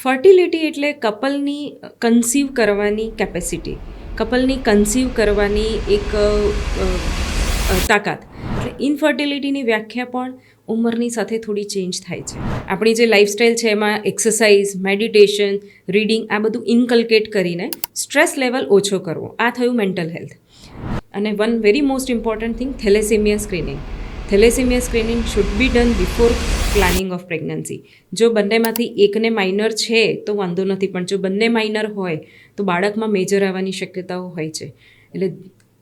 Fertility એટલે કપલની conceive કરવાની capacity, કપલની conceive કરવાની એક તાકાત. એટલે ઇનફર્ટિલિટીની વ્યાખ્યા પણ ઉંમરની સાથે થોડી ચેન્જ થાય છે. આપણી જે લાઈફસ્ટાઈલ છે એમાં એક્સરસાઇઝ, મેડિટેશન, રીડિંગ આ બધું ઇન્કલ્કેટ કરીને સ્ટ્રેસ લેવલ ઓછો કરવો, આ થયું મેન્ટલ હેલ્થ. અને one very most important thing, thalassaemia screening. Thalassaemia screening should be done before planning of pregnancy. જો બંનેમાંથી એકને માઇનર છે તો વાંધો નથી, પણ જો બંને માઇનર હોય તો બાળકમાં મેજર આવવાની શક્યતાઓ હોય છે. એટલે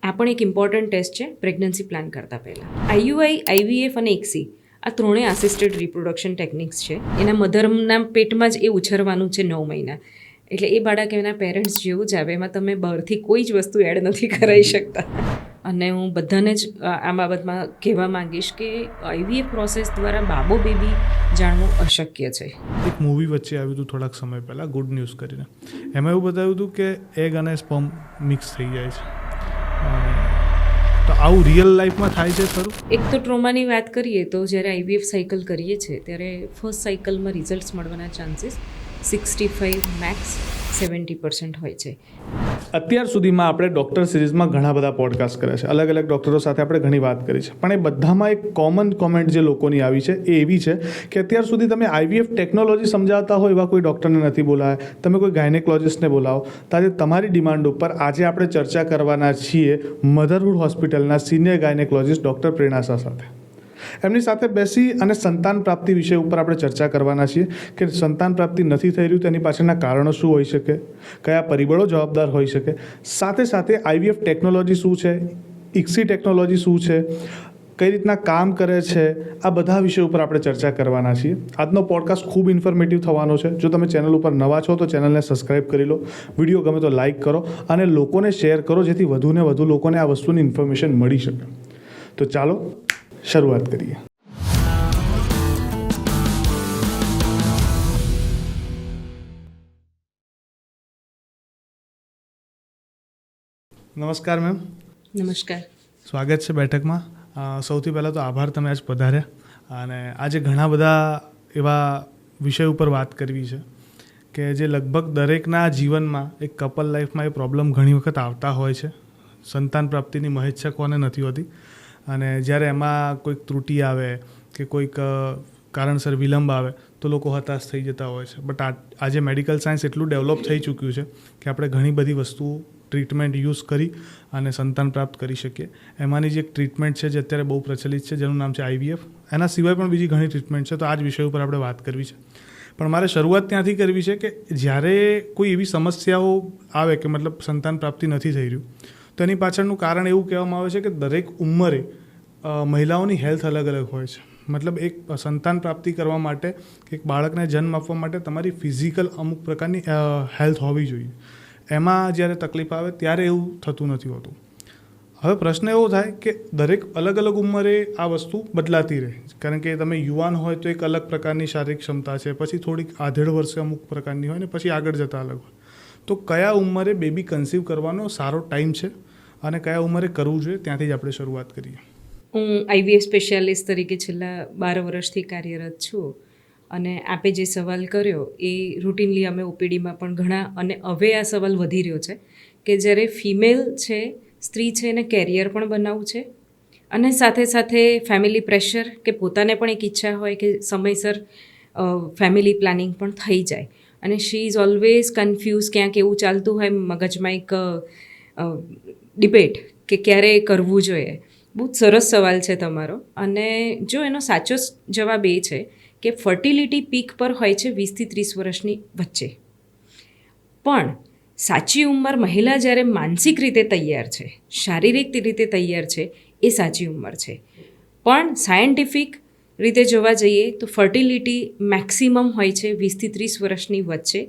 આ પણ એક ઇમ્પોર્ટન્ટ ટેસ્ટ છે પ્રેગ્નન્સી પ્લાન કરતાં પહેલાં. આઈયુઆઈ, આઈવીએફ અને એક્સી આ ત્રણેય આસિસ્ટેડ રિપ્રોડક્શન ટેકનિક્સ છે. એના મધરના પેટમાં જ એ ઉછરવાનું છે 9 મહિના. એટલે એ બાળક એના પેરેન્ટ્સ જેવું જ આવે, એમાં તમે બહારથી કોઈ જ વસ્તુ એડ નથી કરાવી શકતા. અને હું બધાને જ આ બાબતમાં કહેવા માંગીશ કે આઈવીએફ પ્રોસેસ દ્વારા બાબો બેબી જાણવું અશક્ય છે. એક મૂવી વચ્ચે આવ્યું હતું થોડાક સમય પહેલાં, ગુડ ન્યૂઝ કરીને. એમાં એવું બતાવ્યું હતું કે એગ અને સ્પર્મ મિક્સ થઈ જાય છે. તો આવું રિયલ લાઈફમાં થાય છે ખરું? એક તો ટ્રોમાની વાત કરીએ તો જ્યારે આઈવીએફ સાયકલ કરીએ છીએ ત્યારે ફર્સ્ટ સાયકલમાં રિઝલ્ટ્સ મળવાના ચાન્સીસ 65 મેક્સ 70% હોય છે. અત્યાર સુધીમાં આપણે ડૉક્ટર સિરીઝમાં ઘણા બધા પોડકાસ્ટ કર્યા છે, અલગ અલગ ડૉક્ટરો સાથે આપણે ઘણી વાત કરી છે, પણ એ બધામાં એક કોમન કોમેન્ટ જે લોકોની આવી છે એ એવી છે કે અત્યાર સુધી તમે આઈવીએફ ટેકનોલોજી સમજાવતા હોય એવા કોઈ ડૉક્ટરને નથી બોલાયા, તમે કોઈ ગાયનેકોલોજિસ્ટને બોલાવો. તારે તમારી ડિમાન્ડ ઉપર આજે આપણે ચર્ચા કરવાના છીએ મધરહુડ હોસ્પિટલના સિનિયર ગાયનેકોલોજિસ્ટ ડૉક્ટર પ્રેરણા શાહ સાથે. એમની સાથે બેસી અને સંતાન પ્રાપ્તિ વિષય ઉપર આપણે ચર્ચા કરવાના છીએ કે સંતાન પ્રાપ્તિ નથી થઈ રહ્યું તેની પાછળના કારણો શું હોઈ શકે, કયા પરિબળો જવાબદાર હોઈ શકે, સાથે સાથે આઈવીએફ ટેકનોલોજી શું છે, ઇક્સી ટેકનોલોજી શું છે, કઈ રીતના કામ કરે છે, આ બધા વિષય ઉપર આપણે ચર્ચા કરવાના છીએ. આજનો પોડકાસ્ટ ખૂબ ઇન્ફોર્મેટિવ થવાનો છે. જો તમે ચેનલ ઉપર નવા છો તો ચેનલને સબસ્ક્રાઈબ કરી લો, વિડીયો ગમે તો લાઇક કરો અને લોકોને શેર કરો જેથી વધુને વધુ લોકોને આ વસ્તુની ઇન્ફોર્મેશન મળી શકે. તો ચાલો શરૂઆત કરીએ. નમસ્કાર મેમ. નમસ્કાર. સ્વાગત છે બેઠકમાં. સૌથી પહેલાં તો આભાર તમે આજ પધાર્યા. અને આજે ઘણા બધા એવા વિષય ઉપર વાત કરવી છે કે જે લગભગ દરેકના જીવનમાં એક કપલ લાઈફમાં એ પ્રોબ્લેમ ઘણી વખત આવતા હોય છે. સંતાન પ્રાપ્તિની મહેચ્છા કોને નથી હોતી, અને જ્યારે એમાં કોઈક ત્રુટિ આવે કે કોઈક કારણસર વિલંબ આવે તો લોકો હતાશ થઈ જતા હોય છે. બટ આજે મેડિકલ સાયન્સ એટલું ડેવલપ થઈ ચૂક્યું છે કે આપણે ઘણી બધી વસ્તુઓ ટ્રીટમેન્ટ યુઝ કરી અને સંતાન પ્રાપ્ત કરી શકીએ. એમાંની જે એક ટ્રીટમેન્ટ છે જે અત્યારે બહુ પ્રચલિત છે જેનું નામ છે આઈવીએફ. એના સિવાય પણ બીજી ઘણી ટ્રીટમેન્ટ છે, તો આ જ વિષય ઉપર આપણે વાત કરવી છે. પણ મારે શરૂઆત ત્યાંથી કરવી છે કે જ્યારે કોઈ એવી સમસ્યાઓ આવે કે મતલબ સંતાન પ્રાપ્તિ નથી થઈ રહ્યું, તો એની પાછળનું કારણ એવું કહેવામાં આવે છે કે દરેક ઉંમરે મહિલાઓની હેલ્થ અલગ અલગ હોય છે. મતલબ એક સંતાન પ્રાપ્તિ કરવા માટે કે એક બાળકને જન્મ આપવા માટે તમારી ફિઝિકલ અમુક પ્રકારની હેલ્થ હોવી જોઈએ. એમાં જ્યારે તકલીફ આવે ત્યારે એવું થતું નથી હોતું. હવે પ્રશ્ન એવો થાય કે દરેક અલગ અલગ ઉંમરે આ વસ્તુ બદલાતી રહે, કારણ કે તમે યુવાન હોય તો એક અલગ પ્રકારની શારીરિક ક્ષમતા છે, પછી થોડીક આધેડ વર્ષે અમુક પ્રકારની હોય ને પછી આગળ જતાં અલગ હોય. તો કયા ઉંમરે બેબી કન્સીવ કરવાનો સારો ટાઈમ છે અને કયા ઉંમરે કરવું જોઈએ, ત્યાંથી જ આપણે શરૂઆત કરીએ. હું આઈવીએફ સ્પેશિયાલિસ્ટ તરીકે છેલ્લા 12 વર્ષથી કાર્યરત છું. અને આપે જે સવાલ કર્યો એ રૂટીનલી અમે ઓપીડીમાં પણ ઘણા, અને હવે આ સવાલ વધી રહ્યો છે કે જ્યારે ફિમેલ છે, સ્ત્રી છે, એને કેરિયર પણ બનાવવું છે અને સાથે સાથે ફેમિલી પ્રેશર કે પોતાને પણ એક ઈચ્છા હોય કે સમયસર ફેમિલી પ્લાનિંગ પણ થઈ જાય. અને શી ઇઝ ઓલવેઝ કન્ફ્યુઝ, ક્યાંક એવું ચાલતું હોય મગજમાં એક ડિબેટ કે ક્યારે કરવું જોઈએ. બહુ સરસ સવાલ છે તમારો. અને જો એનો સાચો જવાબ એ છે કે ફર્ટિલિટી પીક પર હોય છે 20 થી 30 વર્ષની વચ્ચે. પણ સાચી ઉંમર મહિલા જ્યારે માનસિક રીતે તૈયાર છે, શારીરિક રીતે તૈયાર છે, એ સાચી ઉંમર છે. પણ સાયન્ટિફિક રીતે જોવા જઈએ તો ફર્ટિલિટી મેક્સિમમ હોય છે 20 થી 30 વર્ષની વચ્ચે.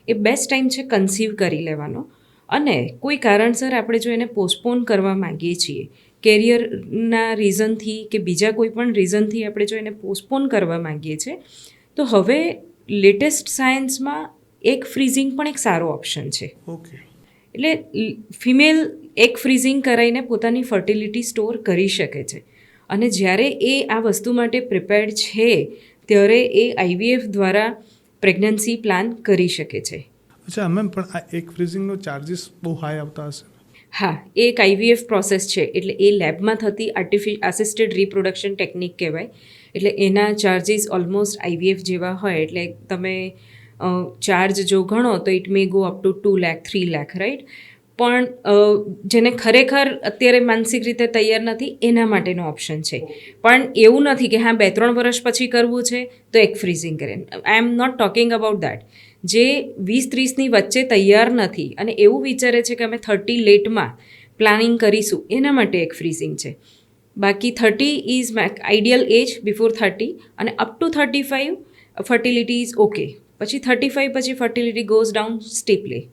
એ બેસ્ટ ટાઈમ છે કન્સીવ કરી લેવાનો. અને કોઈ કારણસર આપણે જો એને પોસ્ટપોન કરવા માગીએ છીએ, કેરિયરના રીઝનથી કે બીજા કોઈ પણ રીઝનથી આપણે જો એને પોસ્ટપોન કરવા માગીએ છીએ, તો હવે લેટેસ્ટ સાયન્સમાં એગ ફ્રીઝિંગ પણ એક સારો ઓપ્શન છે. ઓકે. એટલે ફિમેલ એગ ફ્રીઝિંગ કરાવીને પોતાની ફર્ટિલિટી સ્ટોર કરી શકે છે. અને જ્યારે એ આ વસ્તુ માટે પ્રિપેર્ડ છે ત્યારે એ આઈવીએફ દ્વારા પ્રેગ્નન્સી પ્લાન કરી શકે છે. અચ્છા મેમ, પણ આ એક ફ્રીઝિંગનો ચાર્જિસ બહુ હાઈ આવતા હશે? હા, એ એક IVF પ્રોસેસ છે, એટલે એ લેબમાં થતી આસિસ્ટેડ રિપ્રોડક્શન ટેકનિક કહેવાય. એટલે એના ચાર્જિસ ઓલમોસ્ટ IVF જેવા હોય. એટલે તમે ચાર્જ જો ગણો તો it may go up to 2 lakh 3 lakh, right? પણ જેને ખરેખર અત્યારે માનસિક રીતે તૈયાર નથી એના માટેનો ઓપ્શન છે. પણ એવું નથી કે હા 2-3 વર્ષ પછી કરવું છે તો એક ફ્રીઝિંગ કરે. I am not talking about that. જે 20-30ની વચ્ચે તૈયાર નથી અને એવું વિચારે છે કે અમે 30 લેટમાં પ્લાનિંગ કરીશું, એના માટે એક ફ્રીઝિંગ છે. બાકી 30 ઇઝ આઈડિયલ એજ બિફોર 30 અને up to 35 fertility is okay. પછી 35 પછી ફર્ટિલિટી ગોઝ ડાઉન સ્ટીપલી.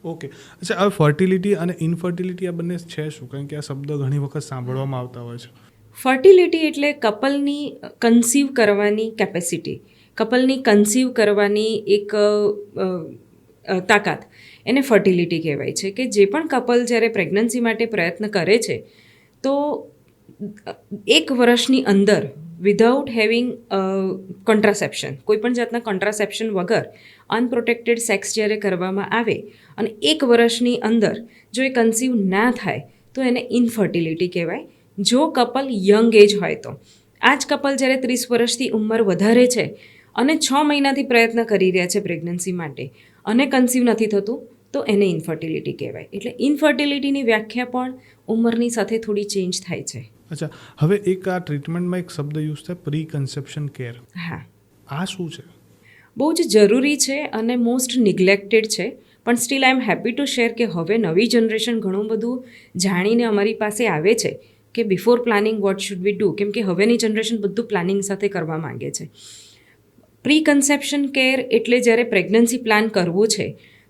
ઓકે. અચ્છા, હવે ફર્ટિલિટી અને ઇનફર્ટિલિટી આ બંને છે શું? કારણ કે આ શબ્દ ઘણી વખત સાંભળવામાં આવતા હોય છે. ફર્ટિલિટી એટલે કપલની કન્સીવ કરવાની કેપેસિટી, કપલની કન્સીવ કરવાની એક તાકાત, એને ફર્ટિલિટી કહેવાય છે. કે જે પણ કપલ જ્યારે પ્રેગ્નન્સી માટે પ્રયત્ન કરે છે તો 1 વર્ષની અંદર વિધાઉટ હેવિંગ કોન્ટ્રાસેપ્શન, કોઈ પણ જાતના કોન્ટ્રાસેપ્શન વગર અનપ્રોટેક્ટેડ સેક્સ જ્યારે કરવામાં આવે અને 1 વર્ષની અંદર જો એ કન્સીવ ના થાય તો એને ઇનફર્ટિલિટી કહેવાય. જો કપલ યંગ એજ હોય તો. આ જ કપલ જ્યારે 30 વર્ષથી ઉંમર વધારે છે અને 6 મહિનાથી પ્રયત્ન કરી રહ્યા છે પ્રેગ્નન્સી માટે અને કન્સીવ નથી થતું તો એને ઇનફર્ટિલિટી કહેવાય. એટલે ઇનફર્ટિલિટીની વ્યાખ્યા પણ ઉંમરની સાથે થોડી ચેન્જ થાય છે. અચ્છા, હવે એક આ ટ્રીટમેન્ટમાં એક શબ્દ યુઝ થાય, પ્રી કન્સેપ્શન કેર. હા, આ શું છે? બહુ જ જરૂરી છે અને મોસ્ટ નિગ્લેક્ટેડ છે. પણ steel I am happy to share કે હવે નવી જનરેશન ઘણું બધું જાણીને અમારી પાસે આવે છે કે before planning what should we do. કેમ કે હવેની જનરેશન બધું પ્લાનિંગ સાથે કરવા માંગે છે. પ્રી કન્સેપ્શન કેર એટલે જ્યારે પ્રેગ્નન્સી પ્લાન કરવું છે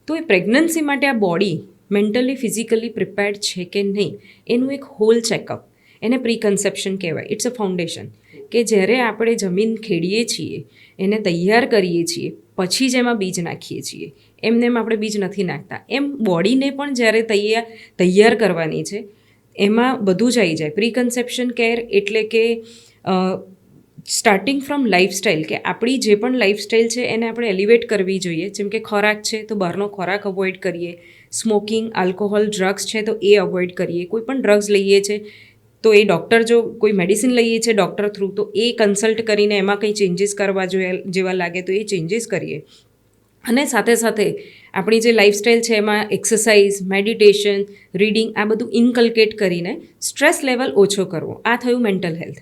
તો એ પ્રેગ્નન્સી માટે આ બોડી મેન્ટલી ફિઝિકલી પ્રિપેર્ડ છે કે નહીં એનું એક હોલ ચેકઅપ, એને પ્રી કન્સેપ્શન કહેવાય. It's a foundation. કે જ્યારે આપણે જમીન ખેડીએ છીએ, એને તૈયાર કરીએ છીએ, પછી જ એમાં બીજ નાખીએ છીએ. એમને એમ આપણે બીજ નથી નાખતા. એમ બોડીને પણ જ્યારે તૈયાર કરવાની છે એમાં બધું જ આવી જાય. પ્રી કન્સેપ્શન કેર એટલે કે સ્ટાર્ટિંગ ફ્રોમ લાઈફસ્ટાઈલ, કે આપણી જે પણ લાઈફસ્ટાઈલ છે એને આપણે એલિવેટ કરવી જોઈએ. જેમ કે ખોરાક છે તો બહારનો ખોરાક અવોઇડ કરીએ, સ્મોકિંગ, આલ્કોહોલ, ડ્રગ્સ છે તો એ અવોઇડ કરીએ. કોઈ પણ ડ્રગ્સ લઈએ છે તો એ ડૉક્ટર, જો કોઈ મેડિસિન લઈએ છે ડૉક્ટર થ્રુ, તો એ કન્સલ્ટ કરીને એમાં કંઈ ચેન્જીસ કરવા જેવા લાગે તો એ ચેન્જીસ કરીએ. અને સાથે સાથે આપણી જે લાઈફસ્ટાઈલ છે એમાં એક્સરસાઇઝ, મેડિટેશન, રીડિંગ આ બધું ઇન્કલ્કેટ કરીને સ્ટ્રેસ લેવલ ઓછો કરવો. આ થયું mental health.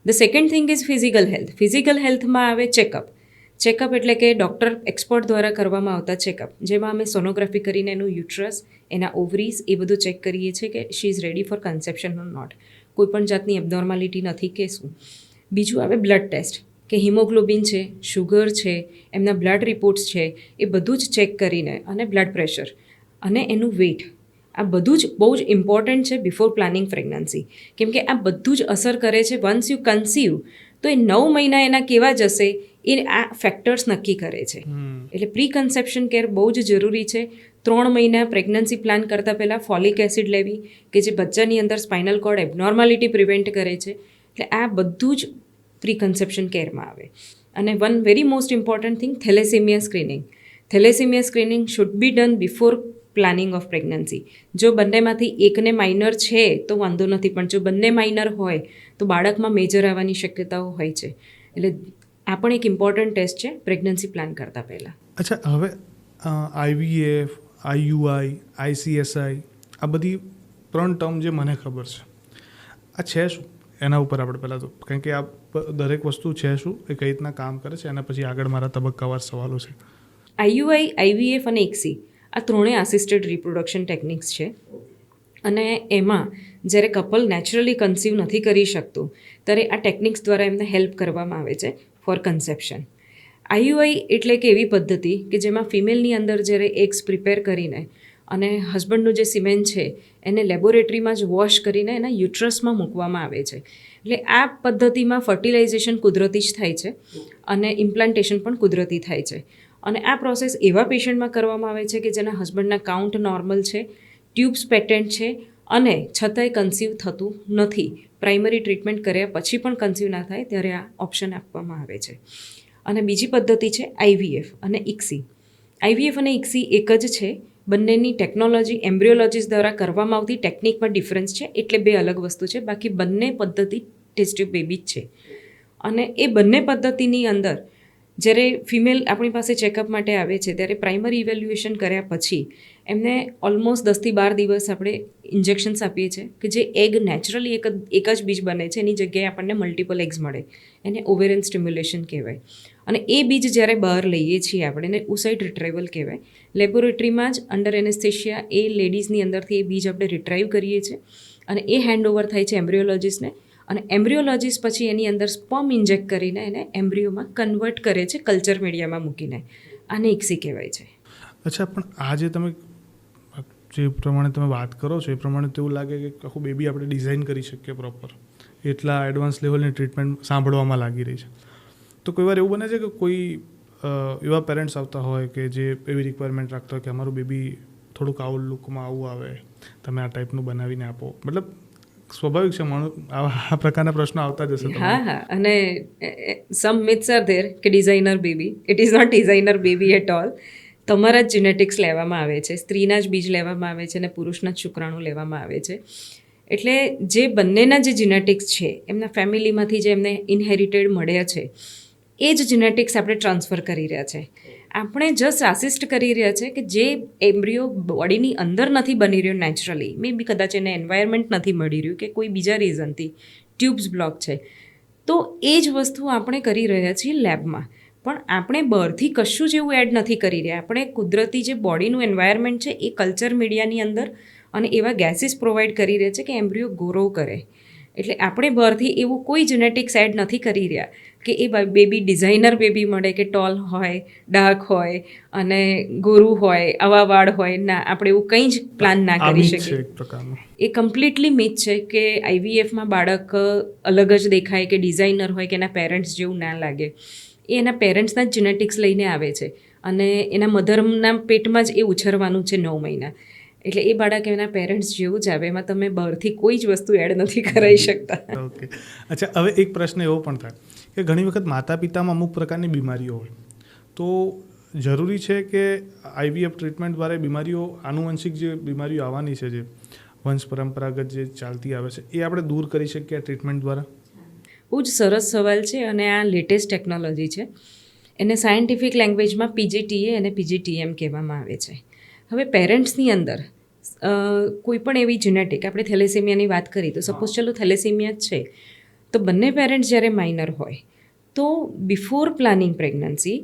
The second thing is physical health. Physical હેલ્થમાં આવે ચેકઅપ. ચેકઅપ એટલે કે ડૉક્ટર એક્સપર્ટ દ્વારા કરવામાં આવતા ચેકઅપ, જેમાં અમે સોનોગ્રાફી કરીને એનું યુટ્રસ, એના ઓવરીઝ એ બધું ચેક કરીએ છીએ કે she is ready for conception or not. કોઈ પણ જાતની એબનોર્માલિટી નથી કે શું. બીજું આવે બ્લડ ટેસ્ટ, કે હિમોગ્લોબિન છે, શુગર છે, એમના બ્લડ રિપોર્ટ્સ છે, એ બધું જ ચેક કરીને, અને બ્લડ પ્રેશર અને એનું વેઇટ, આ બધું જ બહુ જ ઇમ્પોર્ટન્ટ છે બિફોર પ્લાનિંગ પ્રેગ્નન્સી. કેમ કે આ બધું જ અસર કરે છે વન્સ યુ કન્સીવ, તો એ 9 મહિના એના કેવા જશે એ આ ફેક્ટર્સ નક્કી કરે છે. એટલે પ્રી કન્સેપ્શન કેર બહુ જ જરૂરી છે. 3 મહિના પ્રેગ્નન્સી પ્લાન કરતાં પહેલાં ફોલિક એસિડ લેવી, કે જે બચ્ચાની અંદર સ્પાઇનલ કોર્ડ એબનોર્માલિટી પ્રિવેન્ટ કરે છે. એટલે આ બધું જ પ્રી કન્સેપ્શન કેરમાં આવે. અને one very most important thing, thalassaemia screening. Thalassaemia screening should be done before planning of pregnancy. જો બંનેમાંથી એકને માઇનર છે તો વાંધો નથી, પણ જો બંને માઇનર હોય તો બાળકમાં મેજર આવવાની શક્યતાઓ હોય છે. એટલે આ પણ એક ઇમ્પોર્ટન્ટ ટેસ્ટ છે પ્રેગ્નન્સી પ્લાન કરતાં પહેલાં. અચ્છા, હવે IVF, IUI, ICSI આ બધી 3 ટર્મ જે મને ખબર છે, આ છે શું? એના ઉપર આપણે પહેલાં તો, કારણ કે આ દરેક વસ્તુ છે શું, એ કઈ રીતના કામ કરે છે, એના પછી આગળ મારા તબક્કાવાર સવાલો છે. IUI, IVF અને ICSI આ ત્રણેય આસિસ્ટેડ રિપ્રોડક્શન ટેકનિક્સ છે. અને એમાં જ્યારે કપલ નેચરલી કન્સીવ નથી કરી શકતું ત્યારે આ ટેકનિક્સ દ્વારા એમને હેલ્પ કરવામાં આવે છે ફોર કન્સેપ્શન. IUI એટલે કે એવી પદ્ધતિ કે જેમાં ફિમેલની અંદર જ્યારે એગ્સ પ્રિપેર કરીને અને હસબન્ડનું જે સિમેન છે એને લેબોરેટરીમાં જ વોશ કરીને એના યુટ્રસમાં મૂકવામાં આવે છે. એટલે આ પદ્ધતિમાં ફર્ટિલાઇઝેશન કુદરતી જ થાય છે અને ઇમ્પ્લાન્ટેશન પણ કુદરતી થાય છે. અને આ પ્રોસેસ એવા પેશન્ટમાં કરવામાં આવે છે કે જેના હસબન્ડના કાઉન્ટ નોર્મલ છે, ટ્યુબ્સ પેટેન્ટ છે અને છતાંય કન્સીવ થતું નથી. પ્રાઇમરી ટ્રીટમેન્ટ કર્યા પછી પણ કન્સીવ ના થાય ત્યારે આ ઓપ્શન આપવામાં આવે છે. અને બીજી પદ્ધતિ છે IVF અને ICSI. IVF અને ICSI એક જ છે, બંનેની ટેકનોલોજી એમ્બ્રિયોલોજીસ્ટ દ્વારા કરવામાં આવતી ટેકનિકમાં ડિફરન્સ છે, એટલે બે અલગ વસ્તુ છે. બાકી બંને પદ્ધતિ ટેસ્ટ ટ્યુબ બેબી જ છે. અને એ બંને પદ્ધતિની અંદર જ્યારે ફિમેલ આપણી પાસે ચેકઅપ માટે આવે છે ત્યારે પ્રાઇમરી ઇવેલ્યુએશન કર્યા પછી એમને ઓલમોસ્ટ 10-12 દિવસ આપણે ઇન્જેક્શન્સ આપીએ છીએ કે જે એગ નેચરલી એક જ બીજ બને છે, એની જગ્યાએ આપણને મલ્ટિપલ એગ્સ મળે. એને ઓવેરિયન સ્ટિમ્યુલેશન કહેવાય. અને એ બીજ જ્યારે બહાર લઈએ છીએ આપણે એને ઉસાઇડ રિટ્રાઇવલ કહેવાય. લેબોરેટરીમાં જ અંડર એનેસ્થેશિયા એ લેડીઝની અંદરથી એ બીજ આપણે રિટ્રાઈવ કરીએ છીએ અને એ હેન્ડઓવર થાય છે એમ્બ્રિયોલોજીસ્ટને. અને એમ્બ્રિયોલોજીસ્ટ પછી એની અંદર સ્પર્મ ઇન્જેક્ટ કરીને એને એમ્બ્રિયોમાં કન્વર્ટ કરે છે કલ્ચર મીડિયામાં મૂકીને. આને ICSI કહેવાય છે. અચ્છા, પણ આ જે તમે જે પ્રમાણે તમે વાત કરો છો એ પ્રમાણે તો એવું લાગે કે આખું બેબી આપણે ડિઝાઇન કરી શકીએ પ્રોપર, એટલા એડવાન્સ લેવલની ટ્રીટમેન્ટ સાંભળવામાં લાગી રહી છે. તો કોઈ વાર એવું બને છે કે કોઈ એવા પેરેન્ટ્સ આવતા હોય કે જે એવી રિક્વાયરમેન્ટ રાખતા હોય કે અમારું બેબી થોડુંક આવું લુકમાં આવું આવે, તમે આ ટાઈપનું બનાવીને આપો, મતલબ સ્વાભાવિક છે આ પ્રકારના પ્રશ્નો આવતા જ હશે. હા, અને સમ મિથ્સ આર ધેર કે designer baby, it is not designer baby at all. તમારા જ જીનેટિક્સ લેવામાં આવે છે, સ્ત્રીના જ બીજ લેવામાં આવે છે અને પુરુષના જ શુક્રાણુ લેવામાં આવે છે. એટલે જે બંનેના જે જીનેટિક્સ છે એમના ફેમિલીમાંથી જે એમને ઇનહેરિટેડ મળ્યા છે એ જ જીનેટિક્સ આપણે ટ્રાન્સફર કરી રહ્યા છે. આપણે જસ્ટ આસિસ્ટ કરી રહ્યા છે કે જે એમ્બ્રિયો બોડીની અંદર નથી બની રહ્યો નેચરલી, મે બી કદાચ એને એન્વાયરમેન્ટ નથી મળી રહ્યું કે કોઈ બીજા રીઝનથી ટ્યુબ્સ બ્લોક છે, તો એ જ વસ્તુ આપણે કરી રહ્યા છીએ લેબમાં. પણ આપણે બહારથી કશું જ એવું એડ નથી કરી રહ્યા. આપણે કુદરતી જે બોડીનું એન્વાયરમેન્ટ છે એ કલ્ચર મીડિયાની અંદર અને એવા ગેસીસ પ્રોવાઈડ કરી રહ્યા છે કે એમ્બ્રિયો ગ્રો કરે. એટલે આપણે બહારથી એવું કોઈ જેનેટિક્સ એડ નથી કરી રહ્યા કે એ બેબી ડિઝાઇનર બેબી મળે કે ટોલ હોય, ડાર્ક હોય અને ગોરું હોય, આવા વાળ હોય. ના, આપણે એવું કંઈ જ પ્લાન ના કરી શકીએ. એ કમ્પ્લીટલી મિથ છે કે IVFમાં બાળક અલગ જ દેખાય કે ડિઝાઇનર હોય કે એના પેરેન્ટ્સ જેવું ના લાગે. એ એના પેરેન્ટ્સના જ જીનેટિક્સ લઈને આવે છે અને એના મધરના પેટમાં જ એ ઉછરવાનું છે 9 મહિના. એટલે એ બાળક એના પેરેન્ટ્સ જેવું જ આવે. એમાં તમે બહારથી કોઈ જ વસ્તુ એડ નથી કરાવી શકતા. ઓકે, અચ્છા, હવે એક પ્રશ્ન એવો પણ થાય કે ઘણી વખત માતા પિતામાં અમુક પ્રકારની બીમારીઓ હોય, તો જરૂરી છે કે IVF ટ્રીટમેન્ટ દ્વારા બીમારીઓ, આનુવંશિક જે બીમારીઓ આવવાની છે, જે વંશ પરંપરાગત જે ચાલતી આવે છે, એ આપણે દૂર કરી શકીએ આ ટ્રીટમેન્ટ દ્વારા? બહુ જ સરસ સવાલ છે અને આ લેટેસ્ટ ટેકનોલોજી છે. એને સાયન્ટિફિક લેંગ્વેજમાં PGTA અને PGTM કહેવામાં આવે છે. હવે પેરેન્ટ્સની અંદર કોઈ પણ એવી જીનેટિક, આપણે થેલેસેમિયાની વાત કરી તો સપોઝ ચલો થેલેસેમિયા જ છે, તો બંને પેરેન્ટ્સ જ્યારે માઇનર હોય તો બિફોર પ્લાનિંગ પ્રેગ્નન્સી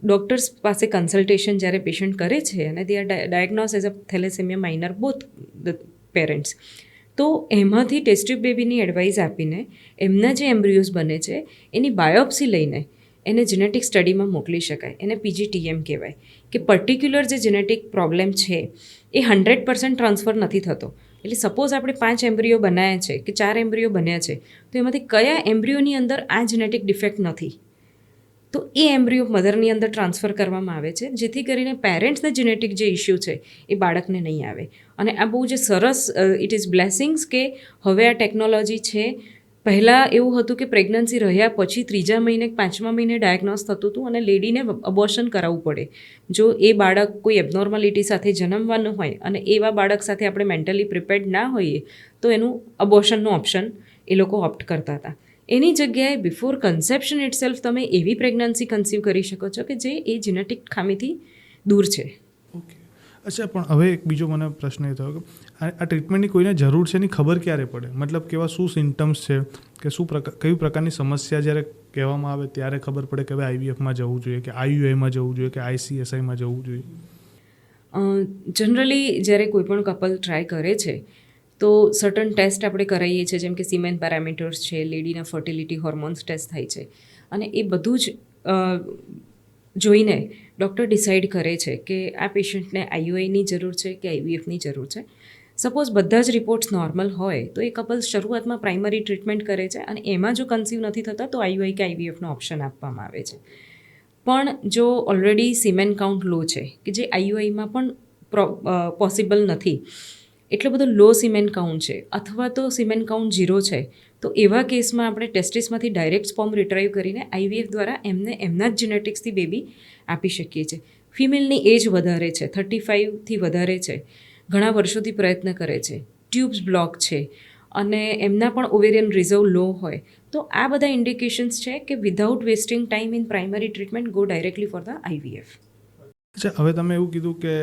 ડૉક્ટર્સ પાસે કન્સલ્ટેશન જ્યારે પેશન્ટ કરે છે અને they are diagnosed as a thalassaemia minor both the parents, તો એમાંથી ટેસ્ટ ટ્યુબ બેબીની એડવાઇસ આપીને એમના જે એમ્બ્રિયોઝ બને છે એની બાયોપ્સી લઈને એને જેનેટિક સ્ટડીમાં મોકલી શકાય. એને PGTM કહેવાય કે પર્ટિક્યુલર જે જેનેટિક પ્રોબ્લેમ છે એ 100% ટ્રાન્સફર નથી થતો. એટલે સપોઝ આપણે 5 એમ્બ્રિયો બનાવ્યા છે કે 4 એમ્બ્રિયો બન્યા છે, તો એમાંથી કયા એમ્બ્રિયોની અંદર આ જેનેટિક ડિફેક્ટ નથી, તો એ એમ્બ્રિયો મધરની અંદર ટ્રાન્સફર કરવામાં આવે છે, જેથી કરીને પેરેન્ટ્સને જેનેટિક જે ઇશ્યુ છે એ બાળકને નહીં આવે. અને આ બહુ જે સરસ ઇટ ઇઝ બ્લેસિંગ્સ કે હવે આ ટેકનોલોજી છે. પહેલાં એવું હતું કે પ્રેગ્નન્સી રહ્યા પછી 3જા મહિને 5મા મહિને ડાયગ્નોઝ થતું હતું અને લેડીને અબોર્શન કરાવવું પડે જો એ બાળક કોઈ એબનોર્માલિટી સાથે જન્મવાનું હોય અને એવા બાળક સાથે આપણે મેન્ટલી પ્રિપેર્ડ ના હોઈએ તો એનું અબોર્શનનું ઓપ્શન એ લોકો ઓપ્ટ કરતા હતા. એની જગ્યાએ બિફોર કન્સેપ્શન ઇટસેલ્ફ તમે એવી પ્રેગ્નન્સી કન્સીવ કરી શકો છો કે જે એ જેનેટિક ખામીથી દૂર છે. ઓકે, અચ્છા, પણ હવે એક બીજો મને પ્રશ્ન એ થયો કે આ ટ્રીટમેન્ટની કોઈને જરૂર છે એની ખબર ક્યારે પડે? મતલબ કેવા શું સિમ્ટમ્સ છે કે કઈ પ્રકારની સમસ્યા જ્યારે કહેવામાં આવે ત્યારે ખબર પડે કે હવે IVFમાં જવું જોઈએ કે IUIમાં જવું જોઈએ કે ICSIમાં જવું જોઈએ? જનરલી જ્યારે કોઈ પણ કપલ ટ્રાય કરે છે તો સર્ટન ટેસ્ટ આપણે કરાવીએ છીએ, જેમ કે સિમેન પેરામીટર્સ છે, લેડીના ફર્ટિલિટી હોર્મોન્સ ટેસ્ટ થાય છે અને એ બધું જ જોઈને ડૉક્ટર ડિસાઇડ કરે છે કે આ પેશન્ટને IUIની જરૂર છે કે IVFની જરૂર છે. સપોઝ બધા જ રિપોર્ટ્સ નોર્મલ હોય તો એ કપલ્સ શરૂઆતમાં પ્રાઇમરી ટ્રીટમેન્ટ કરે છે અને એમાં જો કન્સીવ નથી થતા તો IUI કે IVFનો ઓપ્શન આપવામાં આવે છે. પણ જો ઓલરેડી સિમેન કાઉન્ટ લો છે કે જે IUIમાં પણ પોસિબલ નથી, એટલો બધો લો સિમેન કાઉન્ટ છે અથવા તો સિમેન કાઉન્ટ 0 છે, તો એવા કેસમાં આપણે ટેસ્ટિસમાંથી ડાયરેક્ટ સ્પોર્મ રિટ્રાઈવ કરીને આઈવીએફ દ્વારા એમને એમના જ જીનેટિક્સથી બેબી આપી શકીએ છીએ. ફિમેલની એજ વધારે છે, 35થી વધારે છે, ઘણા વર્ષોથી પ્રયત્ન કરે છે, ટ્યુબ્સ બ્લોક છે અને એમના પણ ઓવેરિયન રિઝર્વ લો હોય, તો આ બધા ઇન્ડિકેશન્સ છે કે without wasting time in primary treatment go directly for the IVF. અચ્છા, હવે તમે એવું કીધું કે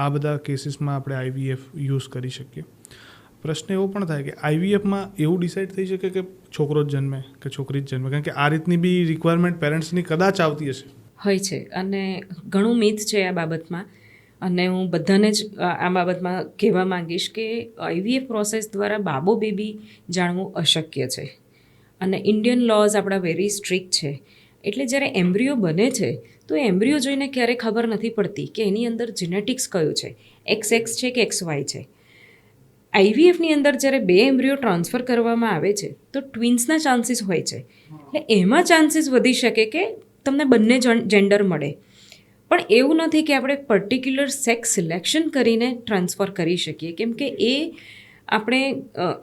આ બધા કેસીસમાં આપણે આઈવીએફ યુઝ કરી શકીએ. પ્રશ્ન એવો પણ થાય કે આઈવીએફમાં એવું ડિસાઇડ થઈ શકે કે છોકરો જ જન્મે કે છોકરી જ જન્મે, કારણ કે આ રીતની બી રિક્વાયરમેન્ટ પેરેન્ટ્સની કદાચ આવતી હશે. હોય છે અને ઘણું મિથ છે આ બાબતમાં, અને હું બધાને જ આ બાબતમાં કહેવા માંગીશ કે આઈવીએફ પ્રોસેસ દ્વારા બાબો બેબી જાણવું અશક્ય છે અને ઇન્ડિયન લોઝ આપણા વેરી સ્ટ્રિક્ટ છે. એટલે જ્યારે એમ્બ્રિયો બને છે તો એમ્બ્રિયો જોઈને ક્યારેય ખબર નથી પડતી કે એની અંદર જીનેટિક્સ કયું છે, XX છે કે XY છે. આઈવીએફની અંદર જ્યારે 2 એમ્બ્રિયો ટ્રાન્સફર કરવામાં આવે છે તો ટ્વિન્સના ચાન્સીસ હોય છે. એટલે એમાં ચાન્સીસ વધી શકે કે તમને બંને જેન્ડર મળે, પણ એવું નથી કે આપણે પર્ટિક્યુલર સેક્સ સિલેક્શન કરીને ટ્રાન્સફર કરી શકીએ, કેમ કે એ આપણે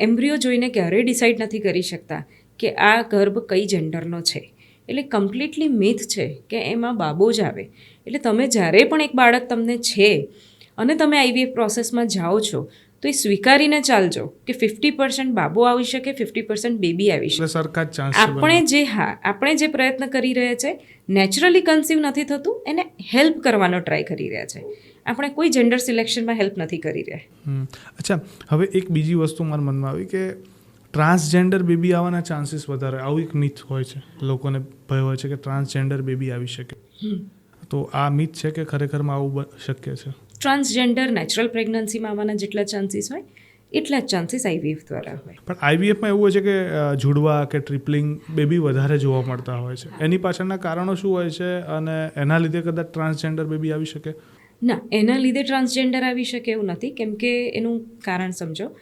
એમ્બ્રિયો જોઈને ક્યારેય ડિસાઇડ નથી કરી શકતા કે આ ગર્ભ કઈ જેન્ડરનો છે. એટલે કમ્પ્લીટલી મિથ છે કે એમાં બાબો જ આવે. એટલે તમે જ્યારે પણ એક બાળક તમને છે અને તમે આઈવીએફ પ્રોસેસમાં જાઓ છો તો એ સ્વીકારીને ચાલજો કે 50% બાબો આવી શકે, 50% બેબી આવી શકે. સરખા જ ચાન્સ આપણે જે પ્રયત્ન કરી રહ્યા છે, નેચરલી કન્સીવ નથી થતું, એને હેલ્પ કરવાનો ટ્રાય કરી રહ્યા છે. આપણે કોઈ જેન્ડર સિલેક્શનમાં હેલ્પ નથી કરી રહ્યા. અચ્છા, હવે એક બીજી વસ્તુ મારા મનમાં આવી કે ટ્રાન્સજેન્ડર બેબી આવવાના ચાન્સીસ વધારે, આવું એક મિથ હોય છે, લોકોને ભય હોય છે કે ટ્રાન્સજેન્ડર બેબી આવી શકે. તો આ મિથ છે કે ખરેખરમાં આવું શક્ય છે? ટ્રાન્સજેન્ડર નેચરલ પ્રેગ્નન્સીમાં આવવાના જેટલા ચાન્સીસ હોય એટલા જ ચાન્સીસ આઈવીએફ દ્વારા હોય. પણ આઈવીએફમાં એવું હોય છે કે જુડવા કે ટ્રિપલિંગ બેબી વધારે જોવા મળતા હોય છે. એની પાછળના કારણો શું હોય છે અને એના લીધે કદાચ ટ્રાન્સજેન્ડર બેબી આવી શકે? ના, એના લીધે ટ્રાન્સજેન્ડર આવી શકે એવું નથી, કેમ કે એનું કારણ સમજો.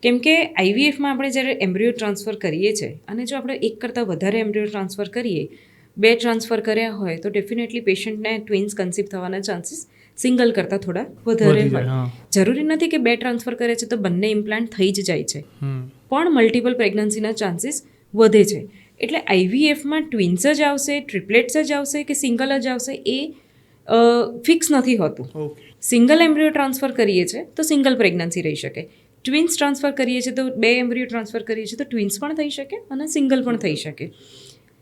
કેમ કે આઈવીએફમાં આપણે જ્યારે એમ્બ્રિયો ટ્રાન્સફર કરીએ છીએ અને જો આપણે એક કરતાં વધારે એમ્બ્રિયો ટ્રાન્સફર કરીએ, 2 ટ્રાન્સફર કર્યા હોય તો ડેફિનેટલી પેશન્ટને ટ્વિન્સ કન્સીવ થવાના ચાન્સીસ સિંગલ કરતાં થોડા વધારે હોય. જરૂરી નથી કે 2 ટ્રાન્સફર કરે છે તો બંને ઇમ્પ્લાન્ટ થઈ જ જાય છે, પણ મલ્ટિપલ પ્રેગ્નન્સીના ચાન્સીસ વધે છે. એટલે આઈવીએફમાં ટ્વિન્સ જ આવશે, ટ્રિપલેટ્સ જ આવશે કે સિંગલ જ આવશે એ ફિક્સ નથી હોતું. સિંગલ એમ્બ્રિયો ટ્રાન્સફર કરીએ છીએ તો સિંગલ પ્રેગ્નન્સી રહી શકે, ટ્વિન્સ ટ્રાન્સફર કરીએ છીએ તો 2 એમ્બ્રિયો ટ્રાન્સફર કરીએ છીએ તો ટ્વિન્સ પણ થઈ શકે અને સિંગલ પણ થઈ શકે.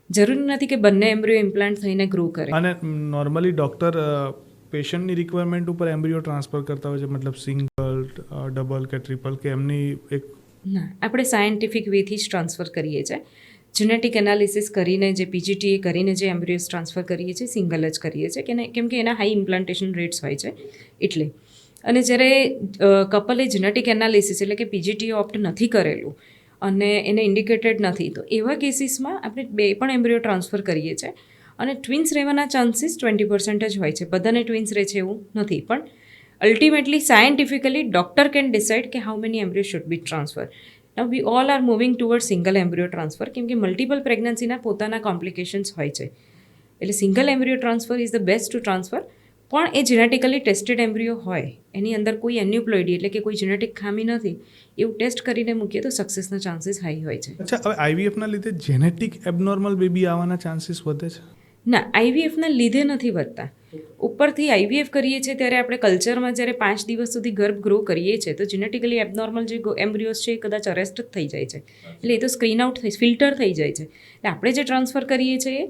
જરૂરી નથી કે બંને એમ્બ્રિયો ઇમ્પ્લાન્ટ થઈને ગ્રો કરે. અને નોર્મલી ડૉક્ટર પેશન્ટની રિક્વાયરમેન્ટ ઉપર એમ્બ્રિયો ટ્રાન્સફર કરતા હોય છે, મતલબ સિંગલ, ડબલ કે ટ્રિપલ, કે એમની એક? ના, આપણે સાયન્ટિફિક વેથી જ ટ્રાન્સફર કરીએ છીએ. જેનેટિક એનાલિસિસ કરીને, જે પીજીટીએ કરીને જે એમ્બ્રિયોઝ ટ્રાન્સફર કરીએ છીએ, સિંગલ જ કરીએ છીએ કેમ કે એના હાઈ ઇમ્પ્લાન્ટેશન રેટ્સ હોય છે એટલે. અને જ્યારે કપલે જેનેટિક એનાલિસિસ એટલે કે પીજીટીએ ઓપ્ટ નથી કરેલું અને એને ઇન્ડિકેટેડ નથી, તો એવા કેસીસમાં આપણે 2 પણ એમ્બ્રિયો ટ્રાન્સફર કરીએ છીએ અને ટ્વિન્સ રહેવાના ચાન્સીસ 20% જ હોય છે. બધાને ટ્વિન્સ રહે છે એવું નથી, પણ ultimately scientifically doctor can decide કે how many embryo should be transfer. Now we all are moving toward single embryo transfer, કેમ કે મલ્ટિપલ પ્રેગ્નન્સીના પોતાના કોમ્પ્લિકેશન્સ હોય છે. એટલે single embryo transfer is the best to transfer, પણ એ જેનેટિકલી ટેસ્ટેડ એમ્બ્રિયો હોય, એની અંદર કોઈ એન્યુપ્લોઇડી એટલે કે કોઈ જેનેટિક ખામી નથી એવું ટેસ્ટ કરીને મૂકીએ તો સક્સેસના ચાન્સીસ હાઈ હોય છે. અચ્છા, હવે આઈવીએફના લીધે જેનેટિક એબનોર્મલ બેબી આવવાના ચાન્સીસ વધે છે? ના, આઈવીએફના લીધે નથી વધતા. ઉપરથી આઈવીએફ કરીએ છીએ ત્યારે આપણે કલ્ચરમાં જ્યારે 5 દિવસ સુધી ગર્ભ ગ્રો કરીએ છીએ તો જેનેટિકલી એબનોર્મલ જે એમ્બ્રિયોઝ છે એ કદાચ અરેસ્ટ જ થઈ જાય છે. એટલે એ તો સ્ક્રીન આઉટ ફિલ્ટર થઈ જાય છે. એટલે આપણે જે ટ્રાન્સફર કરીએ છીએ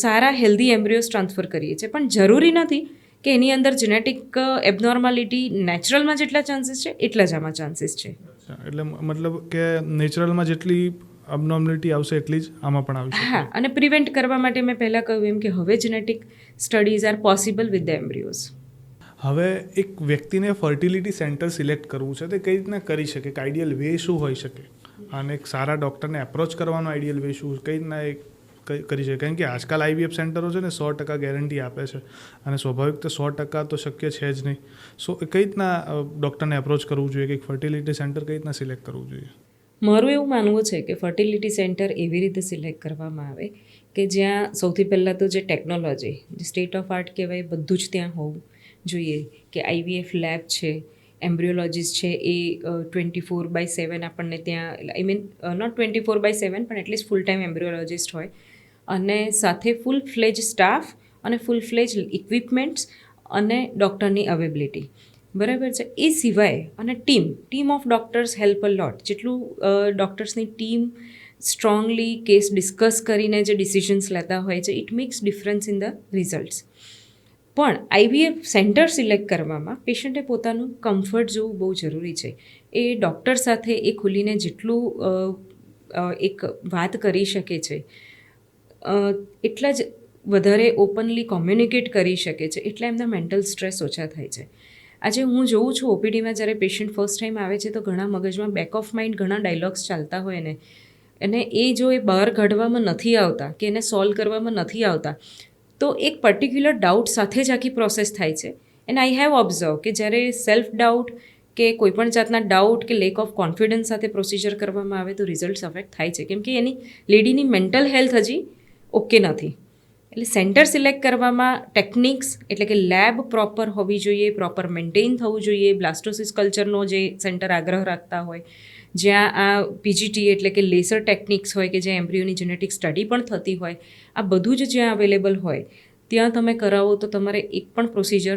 સારા હેલ્ધી એમ્બ્રિયોઝ ટ્રાન્સફર કરીએ છીએ, પણ જરૂરી નથી કે એની અંદર જેનેટિક એબનોર્માલિટી નેચરલમાં જેટલા ચાન્સીસ છે એટલા જ આમાં ચાન્સીસ છે. એટલે મતલબ કે નેચરલમાં જેટલી અબનોર્માલિટી આવશે એટલી જ આમાં પણ આવશે. હા, અને પ્રિવેન્ટ કરવા માટે મેં પહેલાં કહ્યું એમ કે હવે genetic studies are possible with the embryos. હવે એક વ્યક્તિને ફર્ટિલિટી સેન્ટર સિલેક્ટ કરવું છે, તે કઈ રીતના કરી શકે? એક આઈડિયલ વે શું હોઈ શકે? અને એક સારા ડૉક્ટરને એપ્રોચ કરવાનો આઈડિયલ વે શું, કઈ રીતના એક કરી શકે? કારણ કે આજકાલ આઈવીએફ સેન્ટરો છે ને 100% ગેરંટી આપે છે અને સ્વાભાવિક તો 100% તો શક્ય છે જ નહીં. સો કઈ રીતના ડૉક્ટરને એપ્રોચ કરવું જોઈએ કે એક ફર્ટિલિટી સેન્ટર કઈ રીતના સિલેક્ટ કરવું જોઈએ? મારું એવું માનવું છે કે ફર્ટિલિટી સેન્ટર એવી રીતે સિલેક્ટ કરવામાં આવે કે જ્યાં સૌથી પહેલાં તો જે ટેકનોલોજી, જે સ્ટેટ ઓફ આર્ટ કહેવાય, બધું જ ત્યાં હોવું જોઈએ. કે આઈવીએફ લેબ છે, એમ્બ્રિયોલોજીસ્ટ છે એ 24/7 આપણને ત્યાં આઈ મીન નોટ 24/7 પણ એટલીસ્ટ ફૂલ ટાઈમ એમ્બ્રિયોલોજીસ્ટ હોય અને સાથે ફૂલ ફ્લેજ સ્ટાફ અને ફૂલ ફ્લેજ ઇક્વિપમેન્ટ્સ અને ડૉક્ટરની અવેબિલિટી બરાબર છે. એ સિવાય અને ટીમ ઓફ ડૉક્ટર્સ હેલ્પ અ લોટ. જેટલું ડૉક્ટર્સની ટીમ સ્ટ્રોંગલી કેસ ડિસ્કસ કરીને જે ડિસિઝન્સ લેતા હોય છે it max difference in the results. પણ આઈવીએફ સેન્ટર સિલેક્ટ કરવામાં પેશન્ટે પોતાનું કમ્ફર્ટ જોવું બહુ જરૂરી છે. એ ડૉક્ટર સાથે એ ખુલીને જેટલું એક વાત કરી શકે છે એટલા જ વધારે ઓપનલી કોમ્યુનિકેટ કરી શકે છે એટલા એમના મેન્ટલ સ્ટ્રેસ ઓછા થાય છે. આજે હું જોઉં છું ઓપીડીમાં જ્યારે પેશન્ટ ફર્સ્ટ ટાઈમ આવે છે તો ઘણા મગજમાં બેક ઓફ માઇન્ડ ઘણા ડાયલોગ્સ ચાલતા હોય ને અને એ જો એ બહાર કાઢવામાં નથી આવતા કે એને સોલ્વ કરવામાં નથી આવતા તો એક પર્ટિક્યુલર ડાઉટ સાથે જ આખી પ્રોસેસ થાય છે. એન્ડ આઈ હેવ ઓબ્ઝર્વ કે જ્યારે સેલ્ફ ડાઉટ કે કોઈપણ જાતના ડાઉટ કે લેક ઓફ કોન્ફિડન્સ સાથે પ્રોસિજર કરવામાં આવે તો રિઝલ્ટ્સ અફેક્ટ થાય છે કેમ કે એની લેડીની મેન્ટલ હેલ્થ હજી ઓકે નથી. એટલે સેન્ટર સિલેક્ટ કરવામાં ટેકનિક્સ એટલે કે લેબ પ્રોપર હોવી જોઈએ, પ્રોપર મેન્ટેન થવું જોઈએ, બ્લાસ્ટોસિસ કલ્ચરનો જે સેન્ટર આગ્રહ રાખતા હોય, જ્યાં આ પીજીટી એટલે કે લેસર ટેકનિક્સ હોય કે જ્યાં એમ્બ્રિયોની જેનેટિક સ્ટડી પણ થતી હોય, આ બધું જ જ્યાં અવેલેબલ હોય ત્યાં તમે કરાવો તો તમારે એક પણ પ્રોસિજર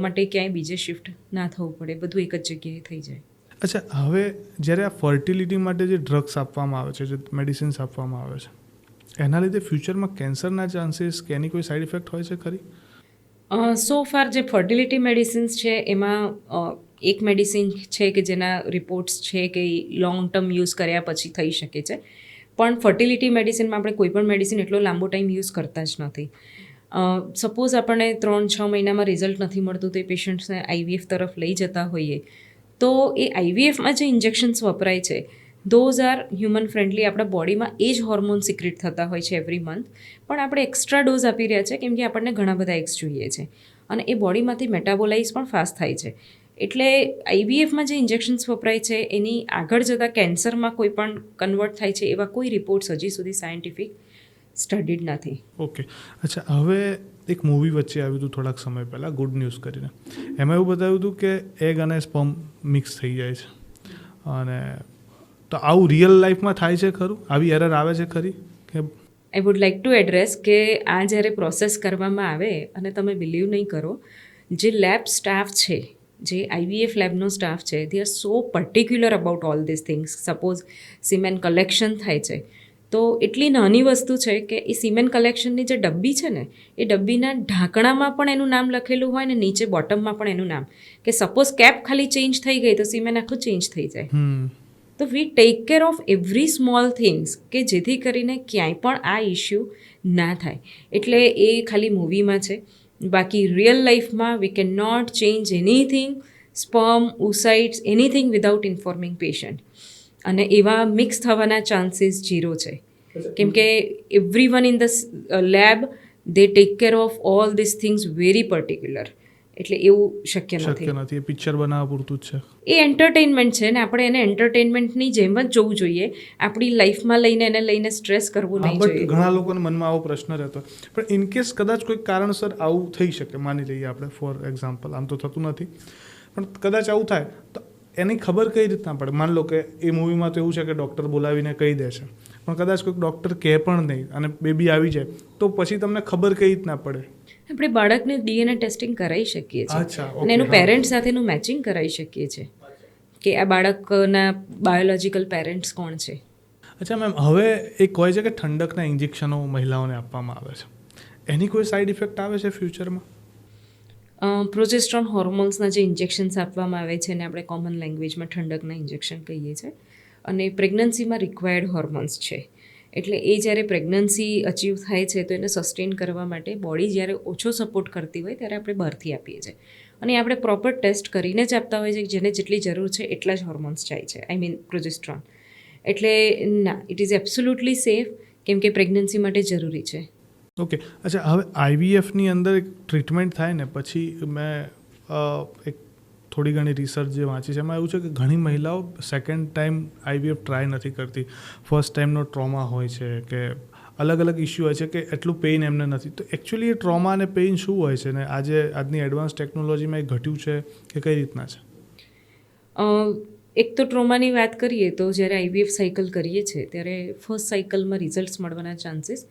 માટે ક્યાંય બીજે શિફ્ટ ના થવું પડે, બધું એક જ જગ્યાએ થઈ જાય. અચ્છા, હવે જ્યારે આ ફર્ટિલિટી માટે જે ડ્રગ્સ આપવામાં આવે છે, જે મેડિસિન્સ આપવામાં આવે છે, એના લીધે ફ્યુચરમાં કેન્સરના ચાન્સીસ કે એની કોઈ સાઈડ ઇફેક્ટ હોય છે ખરી? સો ફાર જે ફર્ટિલિટી મેડિસિન્સ છે એમાં એક મેડિસિન છે કે જેના રિપોર્ટ્સ છે કે લોંગ ટર્મ યુઝ કર્યા પછી થઈ શકે છે, પણ ફર્ટિલિટી મેડિસિનમાં આપણે કોઈ પણ મેડિસિન એટલો લાંબો ટાઈમ યુઝ કરતા જ નથી. સપોઝ આપણને 3-6 મહિનામાં રિઝલ્ટ નથી મળતું તો એ પેશન્ટ્સને આઈવીએફ તરફ લઈ જતા હોઈએ તો એ આઈવીએફમાં જે ઇન્જેક્શન્સ વપરાય છે ધોઝ આર હ્યુમન ફ્રેન્ડલી. આપણા બોડીમાં એ જ હોર્મોન સિક્રેટ થતા હોય છે એવરી મંથ, પણ આપણે એક્સ્ટ્રા ડોઝ આપી રહ્યા છે કેમ કે આપણને ઘણા બધા એક્સ જોઈએ છે અને એ બોડીમાંથી મેટાબોલાઇઝ પણ ફાસ્ટ થાય છે. એટલે આઈવીએફમાં જે ઇન્જેક્શન્સ વપરાય છે એની આગળ જતાં કેન્સરમાં કોઈ પણ કન્વર્ટ થાય છે એવા કોઈ રિપોર્ટ્સ હજી સુધી સાયન્ટિફિક સ્ટડીડ નથી. ઓકે, અચ્છા, હવે એક મૂવી વચ્ચે આવ્યું હતું થોડાક સમય પહેલાં, ગુડ ન્યૂઝ કરીને. એમાં એવું બતાવ્યું હતું કે એગ અને સ્પર્મ મિક્સ થઈ જાય છે, અને તો આવું રિયલ લાઈફમાં થાય છે ખરું? આવી એરર આવે છે ખરી? કે I would like to address કે આ જ્યારે પ્રોસેસ કરવામાં આવે અને તમે બિલીવ નહીં કરો, જે લેબ સ્ટાફ છે, જે આઈવીએફ લેબનો સ્ટાફ છે, they are so particular about all this things. Suppose semen collection થાય છે તો એટલી નાની વસ્તુ છે કે એ સિમેન કલેક્શનની જે ડબ્બી છે ને એ ડબ્બીના ઢાંકણામાં પણ એનું નામ લખેલું હોય ને નીચે બોટમમાં પણ એનું નામ, કે સપોઝ કેપ ખાલી ચેન્જ થઈ ગઈ તો સિમેન આખું ચેન્જ થઈ જાય. તો we take care of every small things કે જેથી કરીને ક્યાંય પણ આ ઇશ્યુ ના થાય. એટલે એ ખાલી મૂવીમાં છે, બાકી રિયલ લાઈફમાં we can not change anything, sperm, oocytes, anything without informing patient. અને એવા મિક્સ થવાના ચાન્સીસ 0 છે કેમ કે every one in the lab they take care of all this things very particular. એટલે એવું શક્ય નથી. એ પિક્ચર બનાવવા પૂરતું જ છે. એ એન્ટરટેનમેન્ટ છે ને આપણે એને એન્ટરટેનમેન્ટની જેમ જ જોવું જોઈએ, આપણી લાઈફમાં લઈને એને લઈને સ્ટ્રેસ કરવું નહીં જોઈએ. ઘણા લોકોને મનમાં આવો પ્રશ્ન રહેતો, પણ ઇનકેસ કદાચ કોઈ કારણસર આવું થઈ શકે, માની લઈએ આપણે ફોર એક્ઝામ્પલ, આમ તો થતું નથી પણ કદાચ આવું થાય તો એની ખબર કઈ રીતના પડે? માન લો કે એ મૂવીમાં તો એવું છે કે ડૉક્ટર બોલાવીને કહી દે છે, પણ કદાચ કોઈક ડૉક્ટર કહે પણ નહીં અને બેબી આવી જાય તો પછી તમને ખબર કઈ રીતના પડે? આપણે બાળકને ડીએનએ ટેસ્ટિંગ કરાવી શકીએ છીએ અને એનું પેરેન્ટ સાથેનું મેચિંગ કરાવી શકીએ છીએ કે આ બાળકના બાયોલોજિકલ પેરેન્ટ્સ કોણ છે. અચ્છા મેમ, હવે એક હોય છે કે ઠંડકના ઇન્જેક્શનો મહિલાઓને આપવામાં આવે છે, એની કોઈ સાઈડ ઇફેક્ટ આવે છે ફ્યુચરમાં? પ્રોજેસ્ટ્રોન હોર્મોન્સના જે ઇન્જેક્શન્સ આપવામાં આવે છે એને આપણે કોમન લેંગ્વેજમાં ઠંડકના ઇન્જેક્શન કહીએ છીએ, અને પ્રેગ્નન્સીમાં રિક્વાયર્ડ હોર્મોન્સ છે. એટલે એ જ્યારે પ્રેગ્નન્સી અચીવ થાય છે તો એને સસ્ટેન કરવા માટે બોડી જ્યારે ઓછો સપોર્ટ કરતી હોય ત્યારે આપણે બહારથી આપીએ છીએ, અને આપણે પ્રોપર ટેસ્ટ કરીને જ આપતા હોઈએ છીએ જેને જેટલી જરૂર છે એટલા જ હોર્મોન્સ જાય છે, આઈ મીન પ્રોજેસ્ટ્રોન. એટલે ના, ઇટ ઇઝ એબ્સોલ્યુટલી સેફ કેમ કે પ્રેગ્નન્સી માટે જરૂરી છે. ઓકે, અચ્છા, હવે આઈવીએફની અંદર એક ટ્રીટમેન્ટ થાય ને પછી મેં એક થોડી ઘણી રિસર્ચ જે વાંચી છે એમાં એવું છે કે ઘણી મહિલાઓ સેકન્ડ ટાઈમ આઈવીએફ ટ્રાય નથી કરતી. ફર્સ્ટ ટાઈમનો ટ્રોમા હોય છે કે અલગ અલગ ઇસ્યુ હોય છે કે એટલું પેઇન એમને નથી. તો એકચ્યુઅલી એ ટ્રોમા અને પેઇન શું હોય છે ને આજની એડવાન્સ ટેકનોલોજીમાં એ ઘટ્યું છે કે કઈ રીતના છે? એક તો ટ્રોમાની વાત કરીએ તો જ્યારે આઈવીએફ સાયકલ કરીએ છીએ ત્યારે ફર્સ્ટ સાયકલમાં રિઝલ્ટ્સ મળવાના ચાન્સીસ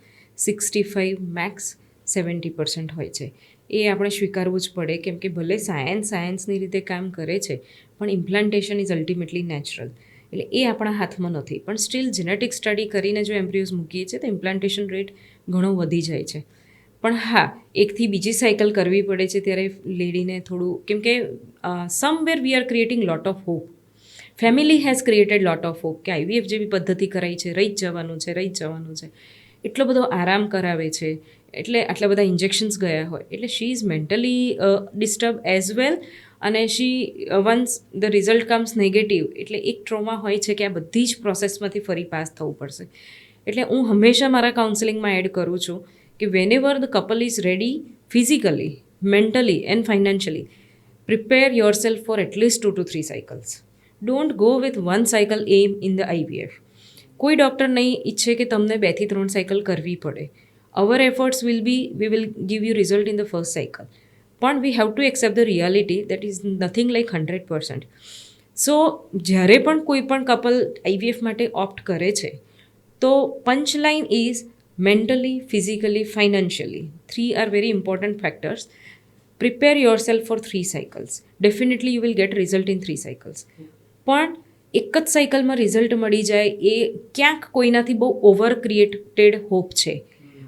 65 મેક્સ 70% હોય છે. એ આપણે સ્વીકારવું જ પડે, કેમ કે ભલે સાયન્સની રીતે કામ કરે છે પણ ઇમ્પ્લાન્ટેશન ઇઝ અલ્ટિમેટલી નેચરલ, એટલે એ આપણા હાથમાં નથી. પણ સ્ટીલ જેનેટિક સ્ટડી કરીને જો એમ્બ્રિયોઝ મૂકીએ છીએ તો ઇમ્પ્લાન્ટેશન રેટ ઘણો વધી જાય છે. પણ હા, એકથી બીજી સાયકલ કરવી પડે છે ત્યારે લેડીને થોડું, કેમ કે somewhere we are creating lot of hope. Family has created lot of hope કે આઈવીએફ જેવી પદ્ધતિ કરાઈ છે, રહી જ જવાનું છે. એટલો બધો આરામ કરાવે છે, એટલે આટલા બધા ઇન્જેક્શન્સ ગયા હોય, એટલે she is mentally disturb as well. અને once the result comes negative, એટલે એક ટ્રોમા હોય છે કે આ બધી જ પ્રોસેસમાંથી ફરી પાસ થવું પડશે. એટલે હું હંમેશા મારા કાઉન્સેલિંગમાં એડ કરું છું કે whenever the couple is ready physically, mentally and financially, prepare yourself for at least 2 to 3 cycles. Don't go with 1 cycle એમ ઇન ધ આઈવીએફ. કોઈ ડૉક્ટર નહીં ઈચ્છે કે તમને 2 થી 3 સાયકલ કરવી પડે. Our efforts we will give you result in the first cycle. પણ we have to accept the reality that is nothing like 100%. So જ્યારે પણ કોઈ પણ કપલ આઈવીએફ માટે ઓપ્ટ કરે છે તો punchline is mentally, physically, financially, 3 are very important factors. Prepare yourself for 3 cycles. Definitely you will get result in 3 cycles. પણ એક જ સાયકલમાં રિઝલ્ટ મળી જાય એ ક્યાંક કોઈનાથી બહુ ઓવર ક્રિએટેડ હોપ છે,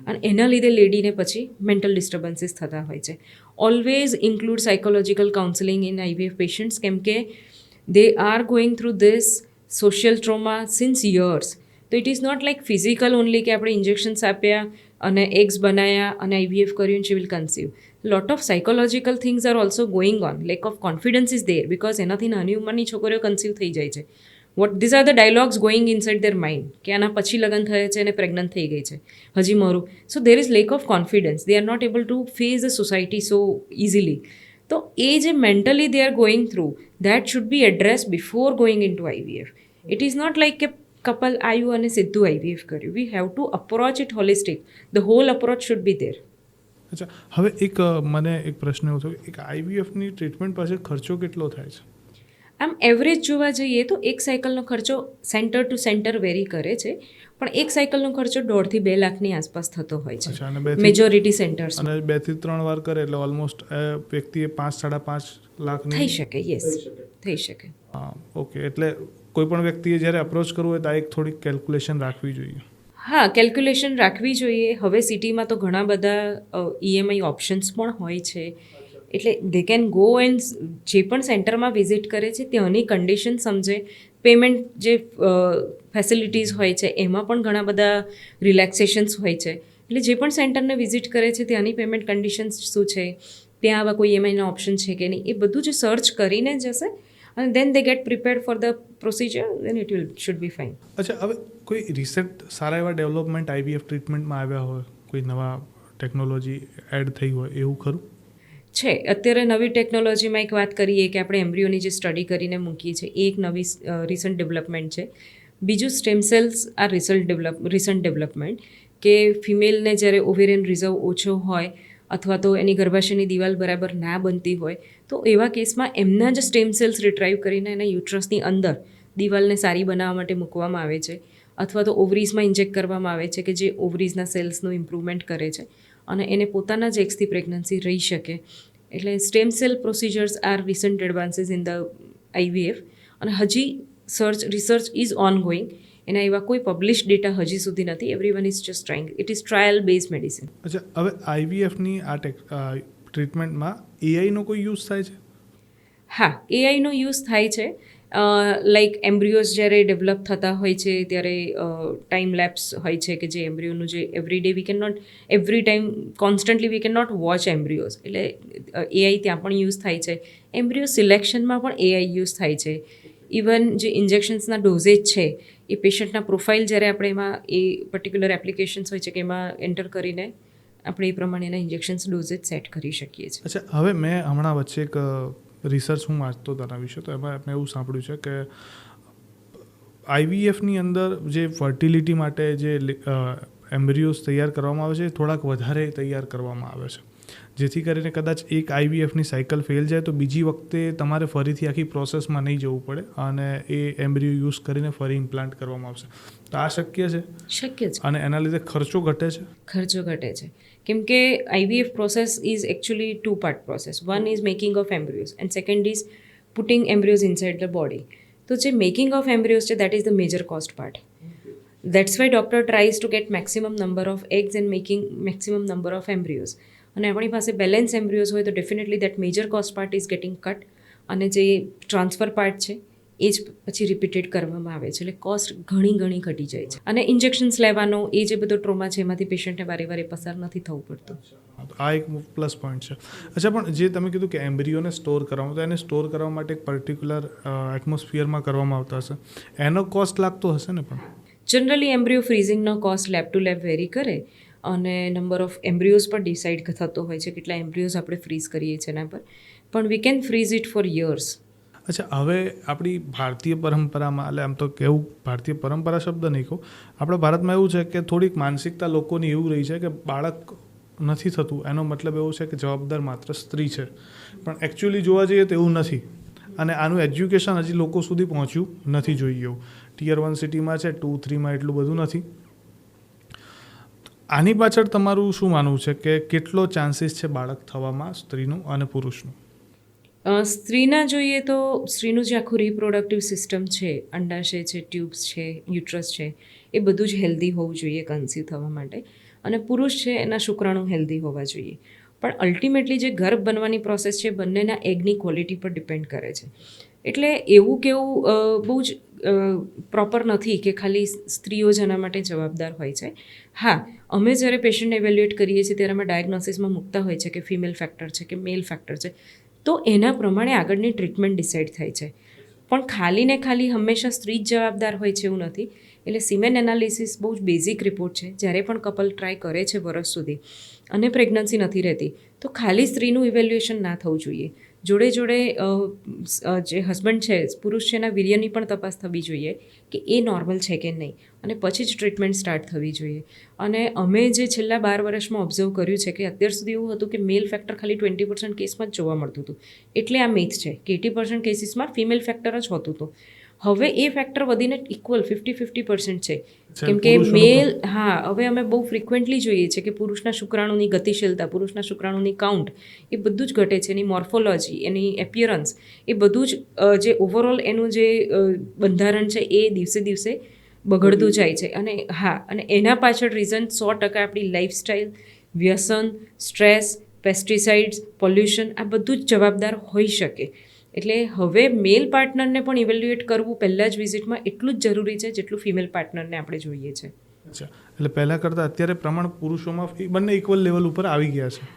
અને એના લીધે લેડીને પછી મેન્ટલ ડિસ્ટર્બન્સીસ થતા હોય છે. Always include psychological counselling in IVF patients, કેમ કે they are going through this social trauma since years. તો it is not like physical only કે આપણે ઇન્જેક્શન્સ આપ્યા અને એગ્સ બનાવ્યા અને આઈવીએફ કર્યું she will conceive. Lot of psychological things are also going on. Lack of confidence is there, because એનાથી નાની ઉંમરની છોકરીઓ કન્સીવ થઈ જાય છે. These are the dialogues going inside their mind કે આના પછી લગ્ન થયા છે અને પ્રેગ્નન્ટ થઈ ગઈ છે, હજી મારું. So there is lack of confidence. They are not able to face the society so easily. તો એ જે mentally they are going through, that should be address before going into IVF. It is not like કે couple આવ્યું અને સીધું IVF કર્યું. We have to approach it holistic. The whole approach should be there. અચ્છા, હવે મને એક પ્રશ્ન એવો થયો કે આઈવીએફની ટ્રીટમેન્ટ પાસે ખર્ચો કેટલો થાય છે? આમ એવરેજ જોવા જઈએ તો એક સાયકલનો ખર્ચો સેન્ટર ટુ સેન્ટર વેરી કરે છે, પણ એક સાયકલનો ખર્ચો 1.5 થી 2 લાખની આસપાસ થતો હોય છે મેજોરિટી સેન્ટર્સ. અને 2 થી 3 વાર કરે એટલે ઓલમોસ્ટ વ્યક્તિએ 5-5.5 લાખની થઈ શકે. યસ, થઈ શકે. હા, ઓકે. એટલે કોઈ પણ વ્યક્તિએ જ્યારે અપ્રોચ કરવું હોય તો એક થોડીક કેલ્ક્યુલેશન રાખવી જોઈએ. હા, કેલ્ક્યુલેશન રાખવી જોઈએ. હવે સિટીમાં તો ઘણા બધા ઈએમઆઈ ઓપ્શન્સ પણ હોય છે, એટલે દે કેન ગો એન્ડ જે પણ સેન્ટરમાં વિઝિટ કરે છે ત્યાંની કન્ડિશન સમજે. પેમેન્ટ જે ફેસિલિટીઝ હોય છે એમાં પણ ઘણા બધા રિલેક્સેશન્સ હોય છે. એટલે જે પણ સેન્ટરને વિઝિટ કરે છે ત્યાંની પેમેન્ટ કન્ડિશન્સ શું છે, ત્યાં આવા કોઈ ઈએમઆઈના ઓપ્શન છે કે નહીં, એ બધું જ સર્ચ કરીને જશે અને then they get prepared for the procedure, then it should be fine. અચ્છા, હવે કોઈ રિસેન્ટ સારા એવા ડેવલપમેન્ટ આઈવીએફ ટ્રીટમેન્ટમાં આવ્યા હોય, કોઈ નવા ટેકનોલોજી એડ થઈ હોય એવું ખરું? છે. અત્યારે નવી ટેકનોલોજીમાં એક વાત કરીએ કે આપણે એમ્બ્રિયોની જે સ્ટડી કરીને મૂકીએ છીએ એ એક નવી રિસન્ટ ડેવલપમેન્ટ છે. બીજું સ્ટેમ સેલ્સ આ રિસન્ટ ડેવલપમેન્ટ, કે ફિમેલને જ્યારે ઓવેરિયન રિઝર્વ ઓછો હોય અથવા તો એની ગર્ભાશયની દિવાલ બરાબર ના બનતી હોય તો એવા કેસમાં એમના જ સ્ટેમ સેલ્સ રિટ્રાઈવ કરીને એના યુટ્રસની અંદર દિવાલને સારી બનાવવા માટે મૂકવામાં આવે છે, અથવા તો ઓવરીઝમાં ઇન્જેક્ટ કરવામાં આવે છે કે જે ઓવરીઝના સેલ્સનું ઇમ્પ્રુવમેન્ટ કરે છે અને એને પોતાના જ એગ્સથી પ્રેગ્નન્સી રહી શકે. એટલે stem cell procedures are recent advances in the IVF. અને હજી રિસર્ચ ઇઝ ઓન ગોઈંગ. એના એવા કોઈ પબ્લિશ ડેટા હજી સુધી નથી. Everyone is just trying. It is trial base medicine. અચ્છા, હવે આઈવીએફની આ ટ્રીટમેન્ટમાં એઆઈનો કોઈ યુઝ થાય છે? હા, એઆઈનો યુઝ થાય છે. લાઈક એમ્બ્રિયોઝ જ્યારે ડેવલપ થતા હોય છે ત્યારે ટાઈમ લેપ્સ હોય છે કે જે એમ્બ્રિયોનું જે every day we can not every time constantly we can not watch embryos, એટલે એઆઈ ત્યાં પણ યુઝ થાય છે. એમ્બ્રિયો સિલેક્શનમાં પણ એઆઈ યુઝ થાય છે. ઇવન જે ઇન્જેક્શન્સના ડોઝેજ છે એ પેશન્ટના પ્રોફાઇલ જ્યારે આપણે એમાં એ પર્ટિક્યુલર એપ્લિકેશન્સ હોય છે કે એમાં એન્ટર કરીને આપણે એ પ્રમાણે એના ઇન્જેક્શન્સ ડોઝેજ સેટ કરી શકીએ છીએ. અચ્છા, હવે મેં હમણાં વચ્ચે એક રિસર્ચ હું વાંચતો તેના વિશે, તો એમાં મેં એવું સાંભળ્યું છે કે આઈવીએફની અંદર જે ફર્ટિલિટી માટે જે એમ્બ્રિયોઝ તૈયાર કરવામાં આવે છે એ થોડાક વધારે તૈયાર કરવામાં આવે છે, જેથી કરીને કદાચ એક IVFની સાયકલ ફેલ જાય તો બીજી વખતે તમારે ફરીથી આખી પ્રોસેસમાં નહીં જવું પડે અને એ એમ્બ્રિયો યુઝ કરીને ફરી ઇમ્પ્લાન્ટ કરવામાં આવશે. તો આ શક્ય છે? શક્ય છે. અને એના લીધે ખર્ચો ઘટે છે? ખર્ચો ઘટે છે, કેમ કે IVF process is actually 2-part process. One is making of એમ્બ્રિયોઝ and second is putting એમ્બ્રિયોઝ inside the body. તો જે મેકિંગ ઓફ એમ્બ્રિયોઝ છે that is the major cost part. That's why doctor tries to get maximum number of eggs and making maximum number of embryos. અને આપણી પાસે balance એમ્બ્રિયોઝ હોય તો definitely that major cost part is getting cut, અને જે transfer part છે એ જ પછી રિપીટેડ કરવામાં આવે છે, એટલે કોસ્ટ ઘણી ઘટી જાય છે. અને ઇન્જેક્શન્સ લેવાનો એ જે બધો ટ્રોમા છે એમાંથી પેશન્ટને વારે પસાર નથી થવું પડતું. આ એક પ્લસ પોઈન્ટ છે. અચ્છા, પણ જે તમે કીધું કે એમ્બ્રિયોને સ્ટોર કરવામાં, તો એને સ્ટોર કરવા માટે એક પર્ટિક્યુલર એટમોસ્ફિયરમાં કરવામાં આવતા હશે, એનો કોસ્ટ લાગતો હશે ને? પણ જનરલી એમ્બ્રિયો ફ્રીઝિંગનો cost lab to lab vary કરે, અને નંબર ઓફ એમ્બ્રિયોઝ પર ડિસાઇડ થતો હોય છે કેટલા એમ્બ્રિયોઝ આપણે ફ્રીઝ કરીએ છીએ એના પર, પણ we can freeze it for years. અચ્છા, હવે આપણી ભારતીય પરંપરામાં, એટલે આમ તો કેવું ભારતીય પરંપરા શબ્દ નહીં કહું, આપણા ભારતમાં એવું છે કે થોડીક માનસિકતા લોકોની એવું રહી છે કે બાળક નથી થતું એનો મતલબ એવો છે કે જવાબદાર માત્ર સ્ત્રી છે, પણ એકચ્યુઅલી જોવા જઈએ તો એવું નથી. અને આનું એજ્યુકેશન હજી લોકો સુધી પહોંચ્યું નથી જોઈએ એવું. Tier 1 સિટીમાં છે, 2, 3માં એટલું બધું નથી. આની પાછળ તમારું શું માનવું છે કે કેટલો ચાન્સીસ છે બાળક થવામાં સ્ત્રીનું અને પુરુષનું? સ્ત્રીના જોઈએ તો સ્ત્રીનું જે આખું રિપ્રોડક્ટિવ સિસ્ટમ છે, અંડાશય છે, ટ્યુબ્સ છે, યુટ્રસ છે, એ બધું જ હેલ્ધી હોવું જોઈએ કન્સીવ થવા માટે, અને પુરુષ છે એના શુક્રાણુ હેલ્ધી હોવા જોઈએ. પણ અલ્ટિમેટલી જે ગર્ભ બનવાની પ્રોસેસ છે બંનેના એગની ક્વોલિટી પર ડિપેન્ડ કરે છે. એટલે એવું કેવું બહુ જ પ્રોપર નથી કે ખાલી સ્ત્રીઓ જ એના માટે જવાબદાર હોય છે. હા, અમે જ્યારે પેશન્ટ એવેલ્યુએટ કરીએ છીએ ત્યારે અમે ડાયગ્નોસિસમાં મૂકતા હોય છે કે ફિમેલ ફેક્ટર છે કે મેલ ફેક્ટર છે, તો એના પ્રમાણે આગળની ટ્રીટમેન્ટ ડિસાઇડ થાય છે. પણ ખાલી ને ખાલી હંમેશા સ્ત્રી જ જવાબદાર હોય છે એવું નથી. એટલે સિમેન એનાલિસિસ બહુ જ બેઝિક રિપોર્ટ છે. જ્યારે પણ કપલ ટ્રાય કરે છે વર્ષ સુધી અને પ્રેગ્નન્સી નથી રહેતી તો ખાલી સ્ત્રીનું ઇવેલ્યુએશન ના થવું જોઈએ. જોડે જે હસબન્ડ છે, પુરુષ છે, એના વીર્યની પણ તપાસ થવી જોઈએ કે એ નોર્મલ છે કે નહીં, અને પછી જ ટ્રીટમેન્ટ સ્ટાર્ટ થવી જોઈએ. અને અમે જે છેલ્લા 12 વર્ષમાં ઓબ્ઝર્વ કર્યું છે કે અત્યાર સુધી એવું હતું કે મેલ ફેક્ટર ખાલી 20% કેસમાં જ જોવા મળતું હતું, એટલે આ મિથ છે કે 80% કેસીસમાં ફિમેલ ફેક્ટર જ હોતું હતું. હવે એ ફેક્ટર વધીને ઇક્વલ 50-50% છે, કેમ કે મેલ, હા, હવે અમે બહુ ફ્રિકવન્ટલી જોઈએ છીએ કે પુરુષના શુક્રાણુની ગતિશીલતા, પુરુષના શુક્રાણુની કાઉન્ટ, એ બધું જ ઘટે છે. એની મોર્ફોલોજી, એની એપિયરન્સ, એ બધું જ જે ઓવરઓલ એનું જે બંધારણ છે એ દિવસે બગડતું જાય છે. અને હા, અને એના પાછળ રીઝન 100% આપણી લાઈફસ્ટાઈલ, વ્યસન, સ્ટ્રેસ, પેસ્ટિસાઇડ્સ, પોલ્યુશન, આ બધું જ જવાબદાર હોઈ શકે. એટલે હવે મેલ પાર્ટનરને પણ ઇવેલ્યુએટ કરવું પહેલાં જ વિઝિટમાં એટલું જ જરૂરી છે જેટલું ફિમેલ પાર્ટનરને આપણે જોઈએ છે. અચ્છા, એટલે પહેલાં કરતાં અત્યારે પ્રમાણ પુરુષોમાં બંને ઇક્વલ લેવલ ઉપર આવી ગયા છે.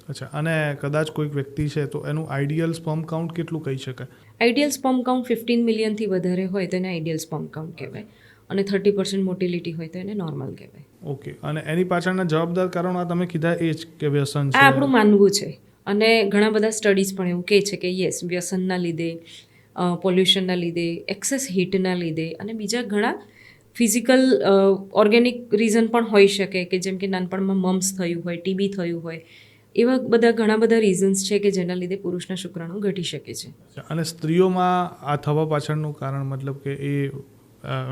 અચ્છા, અને કદાચ કોઈક વ્યક્તિ છે તો એનું આઈડિયલ સ્પર્મ કાઉન્ટ કેટલું કહી શકાય? આઈડિયલ સ્પર્મ કાઉન્ટ 15 મિલિયનથી વધારે હોય તો એને આઈડિયલ સ્પર્મ કાઉન્ટ કહેવાય, અને 30% મોટિલિટી હોય તો એને નોર્મલ કહેવાય. ઓકે, અને એની પાછળના જવાબદાર કારણો આ તમે કીધા એ જ કે વ્યસન છે? આ આપણું માનવું છે, અને ઘણા બધા સ્ટડીઝ પણ એવું કહે છે કે યસ, વ્યસનના લીધે, પોલ્યુશનના લીધે, એક્સેસ હીટના લીધે, અને બીજા ઘણા ફિઝિકલ ઓર્ગેનિક રીઝન પણ હોઈ શકે કે જેમ કે નાનપણમાં મમ્સ થયું હોય, TB થયું હોય, એવા ઘણા બધા રીઝન્સ છે કે જેના લીધે પુરુષના શુક્રાણુ ઘટી શકે છે. અને સ્ત્રીઓમાં આ થવા પાછળનું કારણ, મતલબ કે એ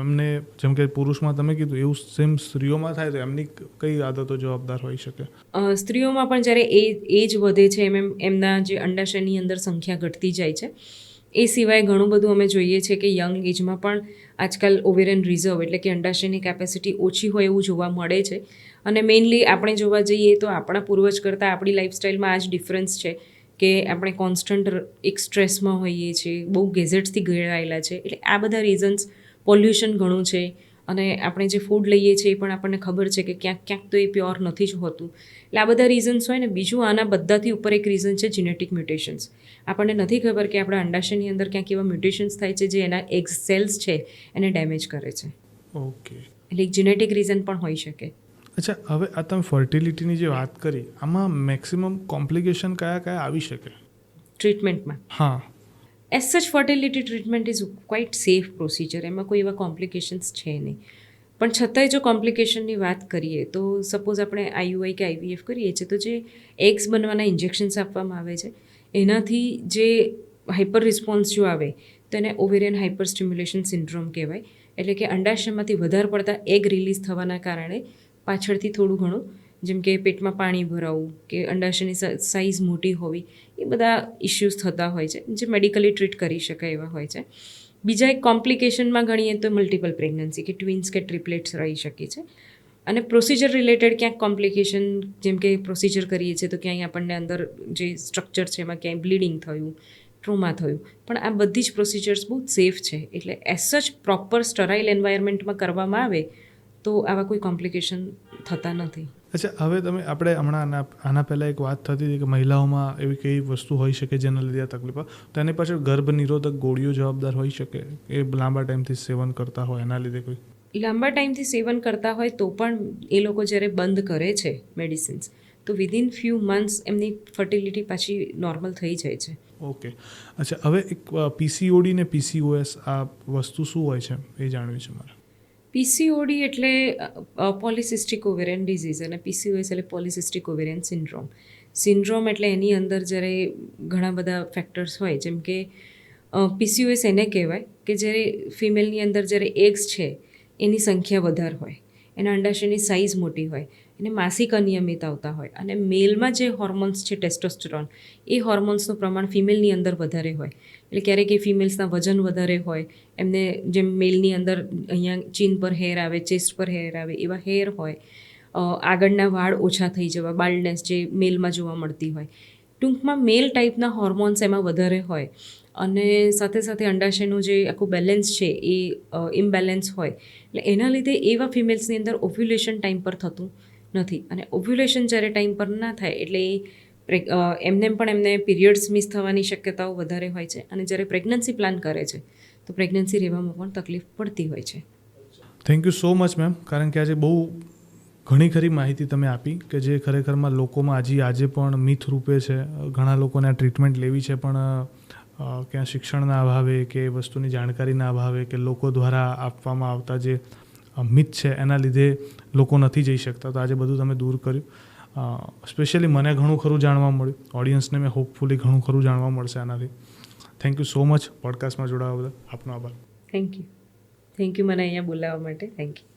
એમને જેમ કે પુરુષમાં તમે કીધું એવું સેમ સ્ત્રીઓમાં થાય તો એમની કઈ આદતો જવાબદાર હોઈ શકે? સ્ત્રીઓમાં પણ જ્યારે એજ વધે છે એમ એમના જે અંડાશયની અંદર સંખ્યા ઘટતી જાય છે. એ સિવાય ઘણું બધું અમે જોઈએ છીએ કે યંગ એજમાં પણ આજકાલ ઓવેરિયન રિઝર્વ, એટલે કે અંડાશયની કેપેસિટી ઓછી હોય એવું જોવા મળે છે. અને મેઇનલી આપણે જોવા જઈએ તો આપણા પૂર્વજ કરતાં આપણી લાઈફસ્ટાઈલમાં આ જ ડિફરન્સ છે કે આપણે કોન્સ્ટન્ટ એક સ્ટ્રેસમાં હોઈએ છીએ, બહુ ગેઝેટ્સથી ઘેરાયેલા છે. એટલે આ બધા રીઝન્સ, પોલ્યુશન ઘણું છે, અને આપણે જે ફૂડ લઈએ છીએ એ પણ આપણને ખબર છે કે ક્યાંક તો એ પ્યોર નથી જ હોતું. એટલે આ બધા રીઝન્સ હોય ને. બીજું આના બધાથી ઉપર એક રીઝન છે જીનેટિક મ્યુટેશન્સ. આપણને નથી ખબર કે આપણા અંડાશયની અંદર ક્યાંક એવા મ્યુટેશન્સ થાય છે જે એના એગ સેલ્સ છે એને ડેમેજ કરે છે. ઓકે, એટલે એક જીનેટિક રીઝન પણ હોઈ શકે. અચ્છા, હવે આ તમે ફર્ટિલિટીની જે વાત કરી, આમાં મેક્સિમમ કોમ્પ્લિકેશન કયા આવી શકે ટ્રીટમેન્ટમાં? હા, એઝ સચ fertility treatment is quite safe procedure. એમાં કોઈ એવા કોમ્પ્લિકેશન્સ છે નહીં. પણ છતાંય જો કોમ્પ્લિકેશનની વાત કરીએ તો સપોઝ આપણે આઈયુઆઈ કે આઈવીએફ કરીએ છીએ તો જે એગ્સ બનવાના ઇન્જેક્શન્સ આપવામાં આવે છે એનાથી જે હાઇપર રિસ્પોન્સ જો આવે તો એને ઓવેરિયન હાઇપર સ્ટિમ્યુલેશન સિન્ડ્રોમ કહેવાય. એટલે કે અંડાશયમાંથી વધારે પડતા એગ રિલીઝ થવાના કારણે પાછળથી થોડું ઘણું જેમ કે પેટમાં પાણી ભરાવું કે અંડાશયની સાઇઝ મોટી હોવી એ બધા ઇશ્યુઝ થતા હોય છે જે મેડિકલી ટ્રીટ કરી શકાય એવા હોય છે. બીજા એક કોમ્પ્લિકેશનમાં ગણીએ તો મલ્ટિપલ પ્રેગ્નન્સી કે ટ્વિન્સ કે ટ્રિપલેટ્સ રહી શકે છે. અને પ્રોસિજર રિલેટેડ ક્યાંક કોમ્પ્લિકેશન જેમ કે પ્રોસિજર કરીએ છીએ તો ક્યાંય આપણને અંદર જે સ્ટ્રક્ચર છે એમાં ક્યાંય બ્લીડિંગ થયું, ટ્રોમા થયું, પણ આ બધી જ પ્રોસિજર્સ બહુ સેફ છે. એટલે એઝ સચ પ્રોપર સ્ટરાઇલ એન્વાયરમેન્ટમાં કરવામાં આવે તો આવા કોઈ કોમ્પ્લિકેશન થતા નથી. અચ્છા, હવે આપણે હમણાં આના પહેલાં એક વાત થતી હતી કે મહિલાઓમાં એવી કઈ વસ્તુ હોઈ શકે જેના લીધે આ તકલીફ હોય, તો એની પાછળ ગર્ભ નિરોધક ગોળીઓ જવાબદાર હોઈ શકે એ લાંબા ટાઈમથી સેવન કરતા હોય એના લીધે કોઈ? લાંબા ટાઈમથી સેવન કરતા હોય તો પણ એ લોકો જ્યારે બંધ કરે છે મેડિસિન્સ તો વિધિન ફ્યુ મંથ્સ એમની ફર્ટિલિટી પાછી નોર્મલ થઈ જાય છે. ઓકે, અચ્છા, હવે એક પીસીઓડી ને પીસીઓએસ આ વસ્તુ શું હોય છે એ જાણવું છે મારે. પીસીઓડી એટલે પોલિસિસ્ટિક ઓવેરિયન ડિઝીઝ અને પીસીઓએસ એટલે પોલિસિસ્ટિક ઓવેરિયન સિન્ડ્રોમ એટલે એની અંદર જ્યારે ઘણા બધા ફેક્ટર્સ હોય જેમ કે પીસીઓએસ એને કહેવાય કે જ્યારે ફિમેલની અંદર જ્યારે એગ્સ છે એની સંખ્યા વધારે હોય, એના અંડાશયની સાઇઝ મોટી હોય, એને માસિક અનિયમિત આવતા હોય અને મેલમાં જે હોર્મોન્સ છે ટેસ્ટોસ્ટેરોન એ હોર્મોન્સનું પ્રમાણ ફિમેલની અંદર વધારે હોય. એટલે ક્યારેક એ ફિમેલ્સના વજન વધારે હોય, એમને જેમ મેલની અંદર અહીંયા ચીન પર હેર આવે, ચેસ્ટ પર હેર આવે એવા હેર હોય, આગળના વાળ ઓછા થઈ જવા, બાલ્ડનેસ જે મેલમાં જોવા મળતી હોય, ટૂંકમાં મેલ ટાઈપના હોર્મોન્સ એમાં વધારે હોય અને સાથે સાથે અંડાશયનું જે આખું બેલેન્સ છે એ ઇમ્બેલેન્સ હોય. એટલે એના લીધે એવા ફિમેલ્સની અંદર ઓવ્યુલેશન ટાઈમ પર થતું નથી અને ઓવ્યુલેશન જ્યારે ટાઈમ પર ના થાય એટલે એમને પણ એમને પીરિયડ્સ મિસ થવાની શક્યતાઓ વધારે હોય છે અને જ્યારે પ્રેગ્નન્સી પ્લાન કરે છે તો પ્રેગ્નન્સી રહેવામાં પણ તકલીફ પડતી હોય છે. Thank you so much ma'am, કારણ કે આજે બહુ ઘણી ખરી માહિતી તમે આપી કે જે ખરેખરમાં લોકોમાં આજે પણ મિથ રૂપે છે. ઘણા લોકોને આ ટ્રીટમેન્ટ લેવી છે પણ ક્યાં શિક્ષણના અભાવે કે વસ્તુની જાણકારીના અભાવે કે લોકો દ્વારા આપવામાં આવતા જે મિથ છે એના લીધે લોકો નથી જઈ શકતા. તો આજે બધું તમે દૂર કર્યું. સ્પેશિયલી મને ઘણું ખરું જાણવા મળ્યું, ઓડિયન્સને મેં હોપફુલી ઘણું ખરું જાણવા મળશે આનાથી. થેન્ક યુ સો મચ પોડકાસ્ટમાં જોડાવા બદલ આપનો આભાર. થેન્ક યુ મને અહીંયા બોલાવવા માટે. Thank you.